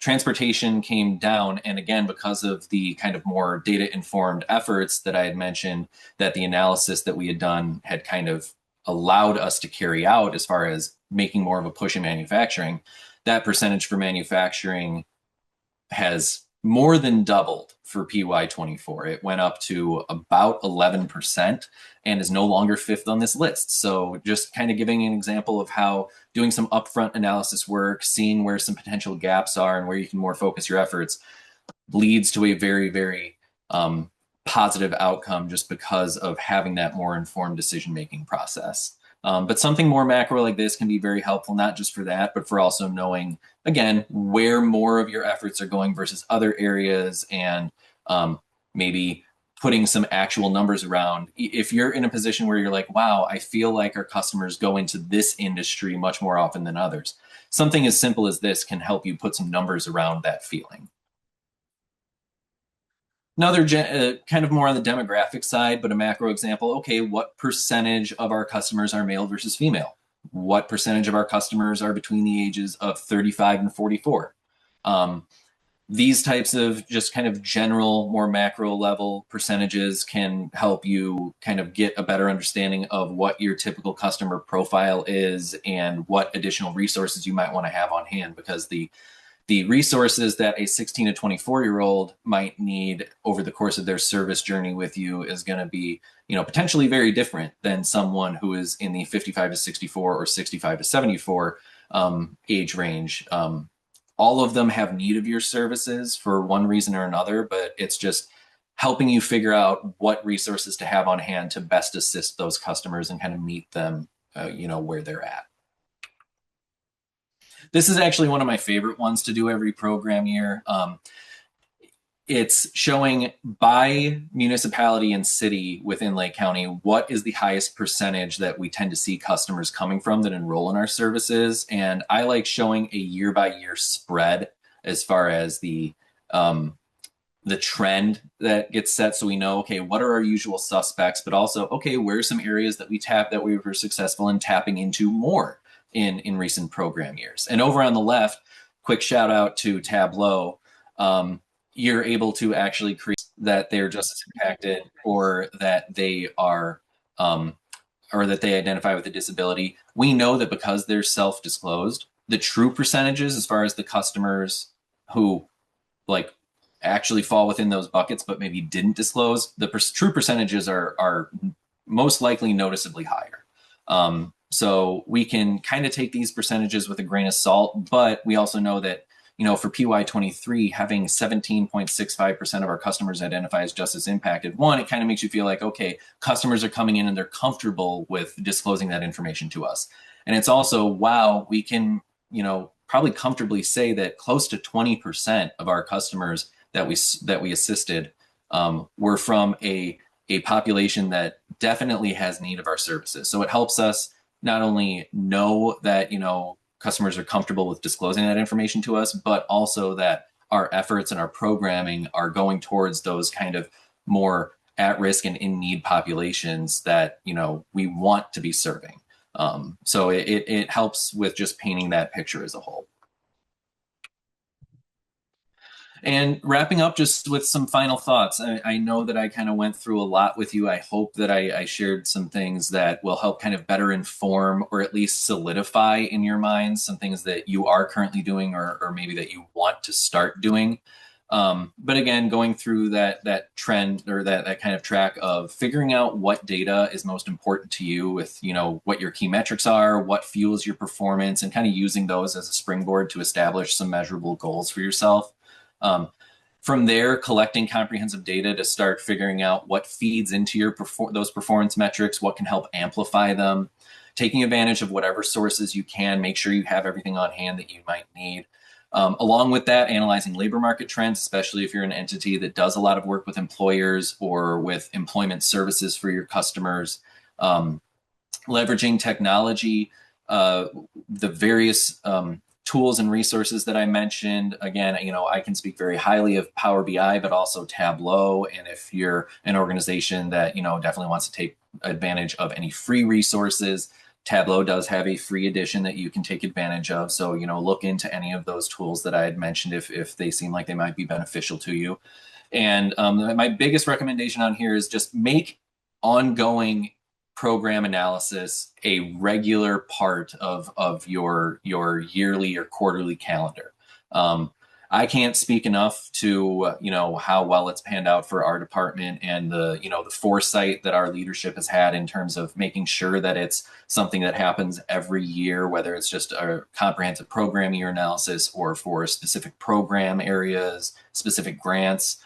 Transportation came down, and again, because of the kind of more data-informed efforts that I had mentioned, that the analysis that we had done had kind of allowed us to carry out as far as making more of a push in manufacturing, that percentage for manufacturing has more than doubled for PY24. It went up to about 11% and is no longer fifth on this list. So just kind of giving an example of how doing some upfront analysis work, seeing where some potential gaps are and where you can more focus your efforts, leads to a very, very positive outcome, just because of having that more informed decision-making process. But something more macro like this can be very helpful, not just for that, but for also knowing, again, where more of your efforts are going versus other areas, and maybe putting some actual numbers around. If you're in a position where you're like, wow, I feel like our customers go into this industry much more often than others, something as simple as this can help you put some numbers around that feeling. Another kind of more on the demographic side, but a macro example. Okay, what percentage of our customers are male versus female? What percentage of our customers are between the ages of 35 and 44? These types of just kind of general, more macro level percentages can help you kind of get a better understanding of what your typical customer profile is and what additional resources you might want to have on hand, because the resources that a 16 to 24-year-old might need over the course of their service journey with you is going to be, potentially very different than someone who is in the 55 to 64 or 65 to 74 age range. All of them have need of your services for one reason or another, but it's just helping you figure out what resources to have on hand to best assist those customers and kind of meet them, where they're at. This is actually one of my favorite ones to do every program year. It's showing by municipality and city within Lake County what is the highest percentage that we tend to see customers coming from that enroll in our services. And I like showing a year-by-year spread as far as the trend that gets set, so we know, okay, what are our usual suspects, but also, okay, where are some areas that we were successful in tapping into more in recent program years. And over on the left, quick shout out to Tableau. You're able to actually create that they're just as impacted, or that they are, or that they identify with a disability. We know that because they're self-disclosed, the true percentages as far as the customers who actually fall within those buckets but maybe didn't disclose, the true percentages are most likely noticeably higher. So we can kind of take these percentages with a grain of salt, but we also know that, for PY23, having 17.65% of our customers identify as justice impacted, one, it kind of makes you feel like, okay, customers are coming in and they're comfortable with disclosing that information to us. And it's also, wow, we can, probably comfortably say that close to 20% of our customers that we assisted were from a population that definitely has need of our services. So it helps us not only know that, customers are comfortable with disclosing that information to us, but also that our efforts and our programming are going towards those kind of more at risk and in need populations that, we want to be serving. So it helps with just painting that picture as a whole. And wrapping up just with some final thoughts. I know that I kind of went through a lot with you. I hope that I shared some things that will help kind of better inform or at least solidify in your minds some things that you are currently doing or maybe that you want to start doing. But again, going through that trend or that kind of track of figuring out what data is most important to you with, what your key metrics are, what fuels your performance, and kind of using those as a springboard to establish some measurable goals for yourself. From there, collecting comprehensive data to start figuring out what feeds into those performance metrics, what can help amplify them, taking advantage of whatever sources you can, make sure you have everything on hand that you might need. Along with that, analyzing labor market trends, especially if you're an entity that does a lot of work with employers or with employment services for your customers, leveraging technology, the various tools and resources that I mentioned. Again, I can speak very highly of Power BI, but also Tableau. And if you're an organization that, definitely wants to take advantage of any free resources, Tableau does have a free edition that you can take advantage of. So, look into any of those tools that I had mentioned if they seem like they might be beneficial to you. And my biggest recommendation on here is just make ongoing program analysis a regular part of your yearly or quarterly calendar. I can't speak enough to how well it's panned out for our department and the foresight that our leadership has had in terms of making sure that it's something that happens every year, whether it's just a comprehensive program year analysis or for specific program areas, specific grants.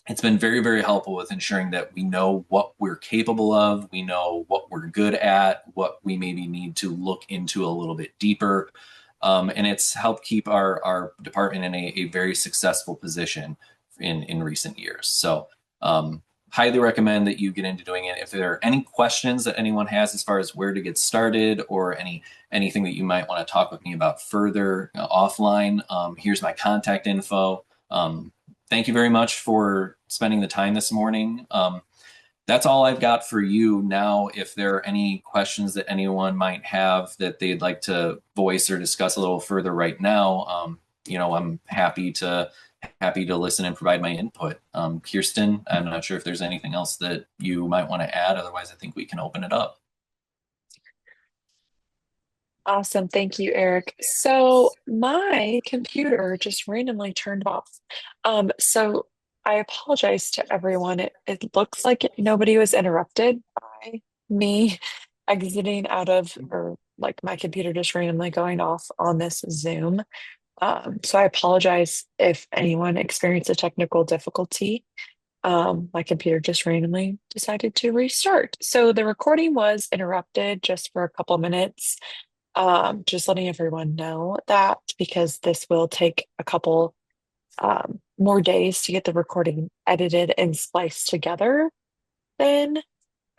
It's been very, very helpful with ensuring that we know what we're capable of, we know what we're good at, what we maybe need to look into a little bit deeper. And it's helped keep our department in a very successful position in recent years. So highly recommend that you get into doing it. If there are any questions that anyone has as far as where to get started or anything that you might want to talk with me about further offline, here's my contact info. Thank you very much for spending the time this morning. That's all I've got for you now. If there are any questions that anyone might have that they'd like to voice or discuss a little further right now, I'm happy to listen and provide my input. Kirsten, I'm not sure if there's anything else that you might want to add. Otherwise, I think we can open it up. Awesome. Thank you, Eric. So my computer just randomly turned off. So I apologize to everyone. It looks like nobody was interrupted by me exiting out of, or like my computer just randomly going off on this Zoom. So I apologize if anyone experienced a technical difficulty. My computer just randomly decided to restart. So the recording was interrupted just for a couple minutes. Just letting everyone know that because this will take a couple more days to get the recording edited and spliced together, then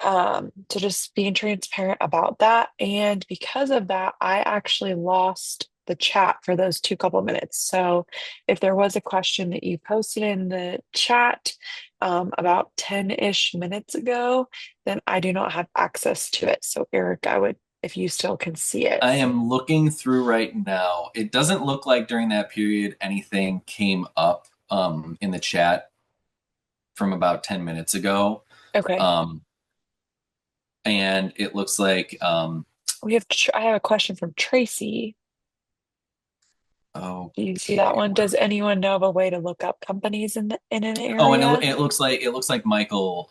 to just being transparent about that. And because of that, I actually lost the chat for those two couple minutes. So if there was a question that you posted in the chat about 10-ish minutes ago, then I do not have access to it. So Eric, I would, if you still can see it. I am looking through right now. It doesn't look like during that period anything came up in the chat from about 10 minutes ago. Okay. Um, and it looks like I have a question from Tracy. oh, Do you see that one? Does anyone know of a way to look up companies in an oh, and area? it looks like Michael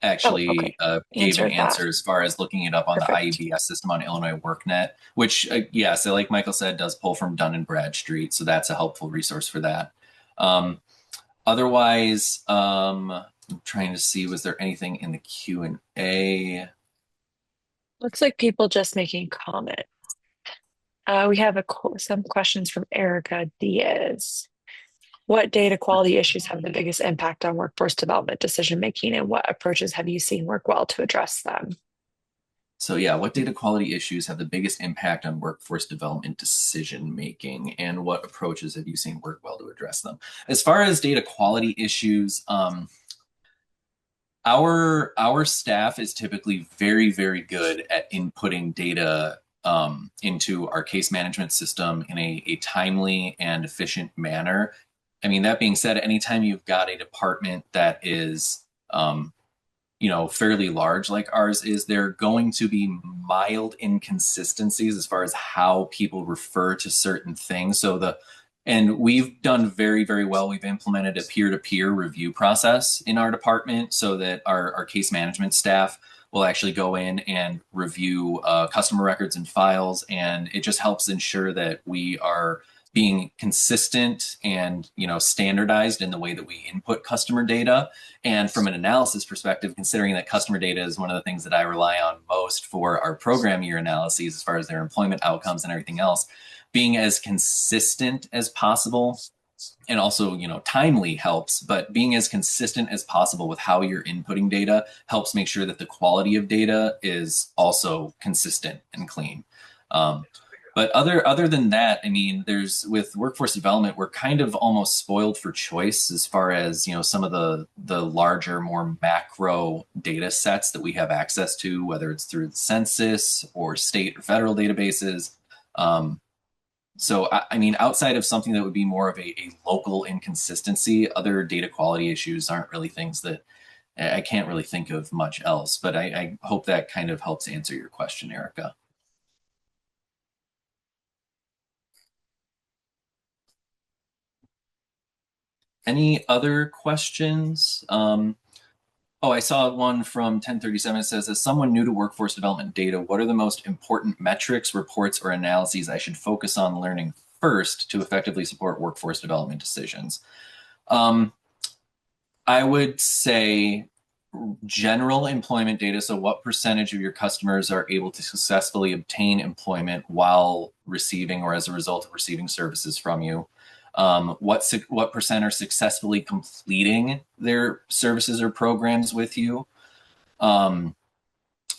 Oh, okay. actually gave an Answered that. answer as far as looking it up on the Perfect. IEBS system on Illinois WorkNet, which, yeah, so like Michael said, does pull from Dun and Bradstreet. So that's a helpful resource for that. Um, Otherwise, I'm trying to see, was there anything in the Q&A? Looks like people just making comment. We have some questions from Erica Diaz. What data quality issues have the biggest impact on workforce development decision making, and what approaches have you seen work well to address them? So yeah, what data quality issues have the biggest impact on workforce development decision making, and what approaches have you seen work well to address them? As far as data quality issues, our staff is typically very good at inputting data into our case management system in a timely and efficient manner. I mean, that being said, anytime you've got a department that is fairly large like ours is, there are going to be mild inconsistencies as far as how people refer to certain things. And we've done very well. We've implemented a peer-to-peer review process in our department so that our case management staff will actually go in and review customer records and files. And it just helps ensure that we are being consistent and standardized in the way that we input customer data. And from an analysis perspective, considering that customer data is one of the things that I rely on most for our program year analyses as far as their employment outcomes and everything else, being as consistent as possible and also timely helps, but being as consistent as possible with how you're inputting data helps make sure that the quality of data is also consistent and clean. But other than that, I mean, there's with workforce development, we're kind of almost spoiled for choice as far as some of the larger, more macro data sets that we have access to, whether it's through the census or state or federal databases. So I mean, outside of something that would be more of a local inconsistency, other data quality issues aren't really things that I can't really think of much else. But I hope that kind of helps answer your question, Erica. Any other questions? Oh, I saw one from 1037. It says, as someone new to workforce development data, what are the most important metrics, reports, or analyses I should focus on learning first to effectively support workforce development decisions? Um, I would say general employment data. So, what percentage of your customers are able to successfully obtain employment while receiving or as a result of receiving services from you? What percent are successfully completing their services or programs with you? Um,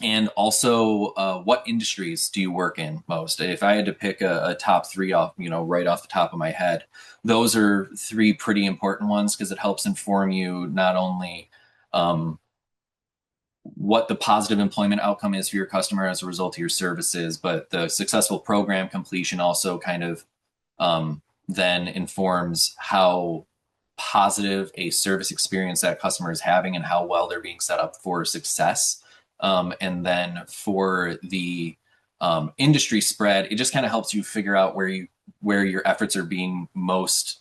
and also, what industries do you work in most? If I had to pick a top three off, right off the top of my head, those are three pretty important ones because it helps inform you not only um, what the positive employment outcome is for your customer as a result of your services, but the successful program completion also kind of then informs how positive a service experience that customer is having and how well they're being set up for success. And then for the industry spread, it just kind of helps you figure out where your efforts are being most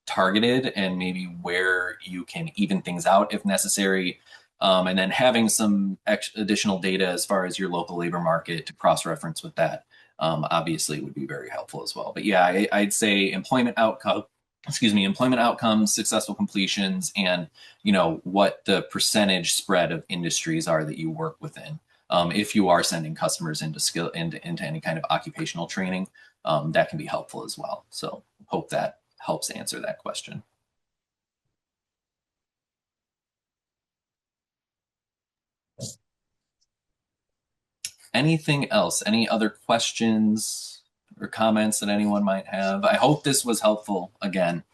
targeted and maybe where you can even things out if necessary. And then having some additional data as far as your local labor market to cross-reference with that obviously would be very helpful as well. But yeah, I'd say employment outcomes, successful completions, and what the percentage spread of industries are that you work within. If you are sending customers into any kind of occupational training, that can be helpful as well. So hope that helps answer that question. Anything else? Any other questions or comments that anyone might have? I hope this was helpful again.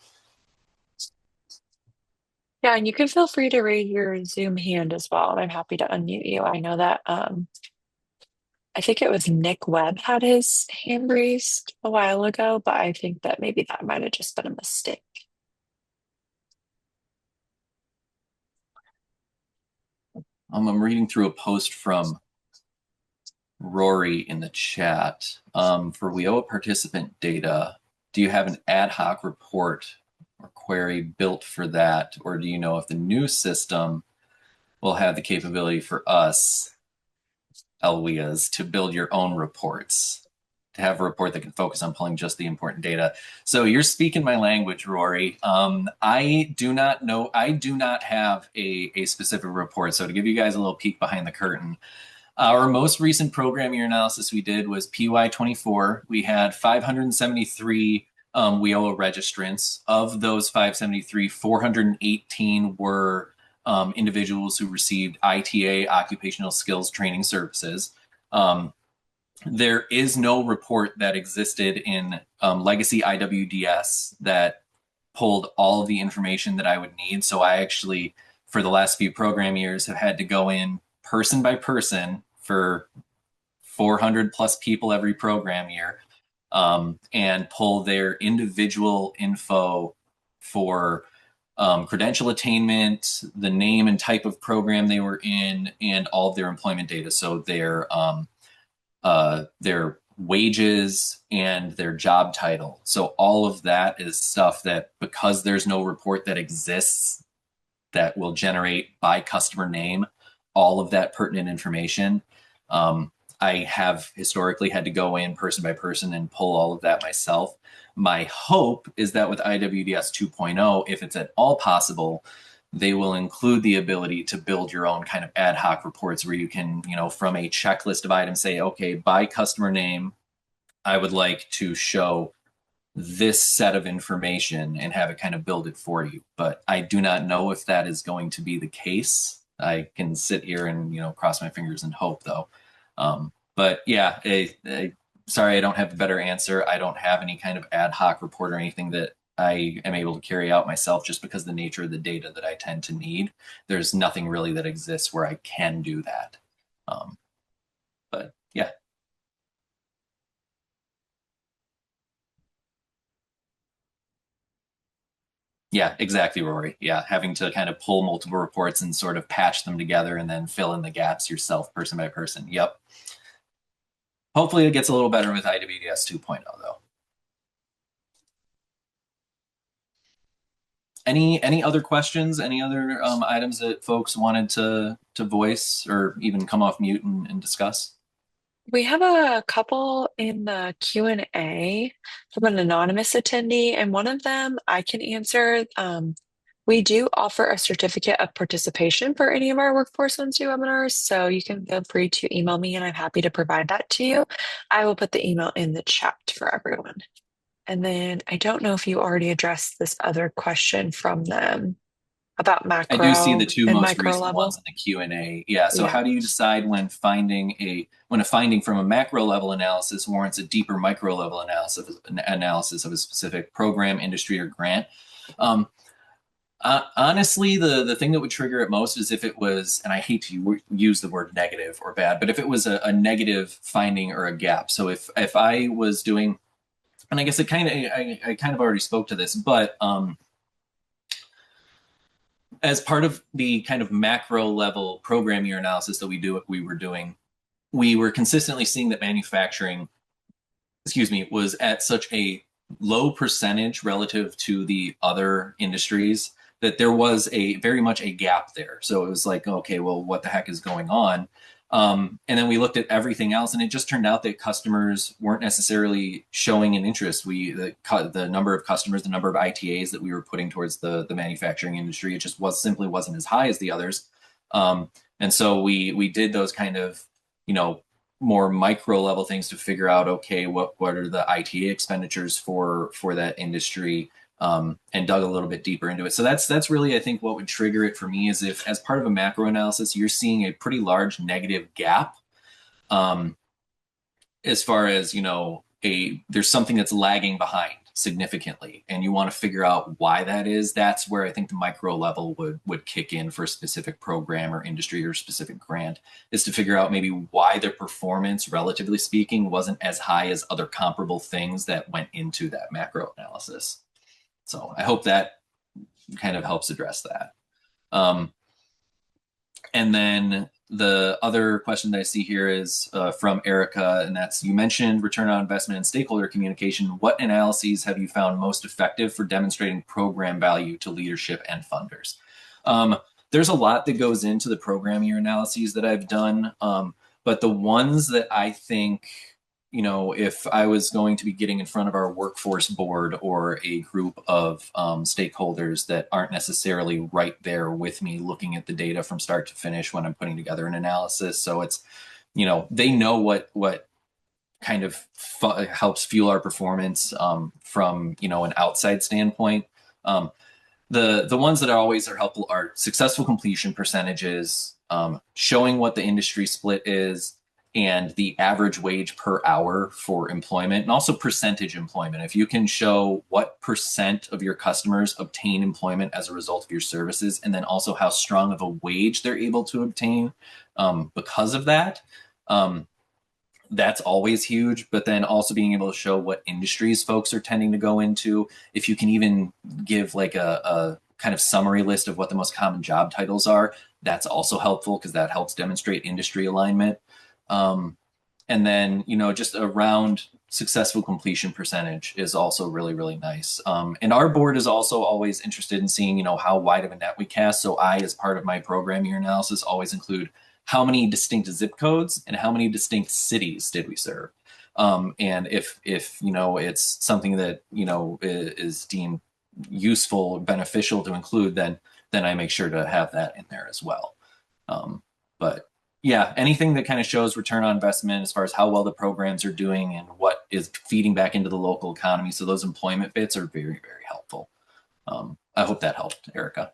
Yeah, and you can feel free to raise your Zoom hand as well, and I'm happy to unmute you. I know that I think it was Nick Webb had his hand raised a while ago, but I think that maybe that might have just been a mistake. I'm reading through a post from Rory in the chat. For WIOA participant data, do you have an ad hoc report or query built for that? Or do you know if the new system will have the capability for us, LWIAs, to build your own reports, to have a report that can focus on pulling just the important data. So you're speaking my language, Rory. I do not know, I do not have a specific report. So to give you guys a little peek behind the curtain, our most recent program year analysis we did was PY24. We had 573 WIOA registrants. Of those 573, 418 were individuals who received ITA, Occupational Skills Training Services. There is no report that existed in legacy IWDS that pulled all of the information that I would need. So I actually, for the last few program years, have had to go in person by person for 400 plus people every program year, and pull their individual info for credential attainment, the name and type of program they were in, and all of their employment data. So their wages and their job title. So all of that is stuff that, because there's no report that exists that will generate by customer name all of that pertinent information, I have historically had to go in person by person and pull all of that myself. My hope is that with IWDS 2.0, if it's at all possible, they will include the ability to build your own kind of ad hoc reports where you can, from a checklist of items, say, okay, by customer name, I would like to show this set of information and have it kind of build it for you. But I do not know if that is going to be the case. I can sit here and, cross my fingers and hope, though. But yeah, sorry, I don't have a better answer. I don't have any kind of ad hoc report or anything that I am able to carry out myself, just because the nature of the data that I tend to need. There's nothing really that exists where I can do that. But yeah. Yeah, exactly, Rory. Yeah, having to kind of pull multiple reports and sort of patch them together and then fill in the gaps yourself person by person. Yep. Hopefully it gets a little better with IWDS 2.0, though. Any other questions? Any other items that folks wanted to voice or even come off mute and discuss? We have a couple in the Q&A from an anonymous attendee, and one of them I can answer. We do offer a certificate of participation for any of our Workforce Wednesday webinars, so you can feel free to email me, and I'm happy to provide that to you. I will put the email in the chat for everyone. And then I don't know if you already addressed this other question from them about I do see macro the two and most micro recent ones level. in the Q&A. Yeah, so Yeah. how do you decide when a finding from a macro level analysis warrants a deeper micro level analysis of a specific program, industry, or grant? Um, Honestly, the thing that would trigger it most is if it was, and I hate to use the word negative or bad, but if it was a negative finding or a gap. So if I was doing, and I guess I kind of already spoke to this, but as part of the kind of macro level program year analysis that we were doing, we were consistently seeing that manufacturing, was at such a low percentage relative to the other industries that there was a very much a gap there. So it was like, okay, well, what the heck is going on? And then we looked at everything else, and it just turned out that customers weren't necessarily showing an interest. The number of customers, the number of ITAs that we were putting towards the manufacturing industry, it just simply wasn't as high as the others. And so we did those kind of, more micro level things to figure out, okay, what are the ITA expenditures for that industry, and dug a little bit deeper into it. So that's really, I think, what would trigger it for me is if, as part of a macro analysis, you're seeing a pretty large negative gap, um, as far as there's something that's lagging behind significantly, and you want to figure out why that is. That's where I think the micro level would kick in for a specific program or industry or specific grant, is to figure out maybe why their performance, relatively speaking, wasn't as high as other comparable things that went into that macro analysis. So I hope that kind of helps address that. And then the other question that I see here is from Erica, and that's, you mentioned return on investment and stakeholder communication. What analyses have you found most effective for demonstrating program value to leadership and funders? there's a lot that goes into the program year analyses that I've done. But the ones that I think, if I was going to be getting in front of our workforce board or a group of stakeholders that aren't necessarily right there with me looking at the data from start to finish when I'm putting together an analysis. So it's, they know what kind of helps fuel our performance from, an outside standpoint. Um, the ones that always are helpful are successful completion percentages, showing what the industry split is, and the average wage per hour for employment, and also percentage employment. If you can show what percent of your customers obtain employment as a result of your services, and then also how strong of a wage they're able to obtain because of that. That's always huge, but then also being able to show what industries folks are tending to go into. If you can even give like a kind of summary list of what the most common job titles are, that's also helpful because that helps demonstrate industry alignment. And then, just around successful completion percentage is also really, really nice. And our board is also always interested in seeing, how wide of a net we cast. So I, as part of my program year analysis, always include how many distinct zip codes and how many distinct cities did we serve. And if it's something that is deemed useful, beneficial to include, then I make sure to have that in there as well. But yeah, anything that kind of shows return on investment as far as how well the programs are doing and what is feeding back into the local economy. So those employment bits are very, very helpful. I hope that helped, Erica.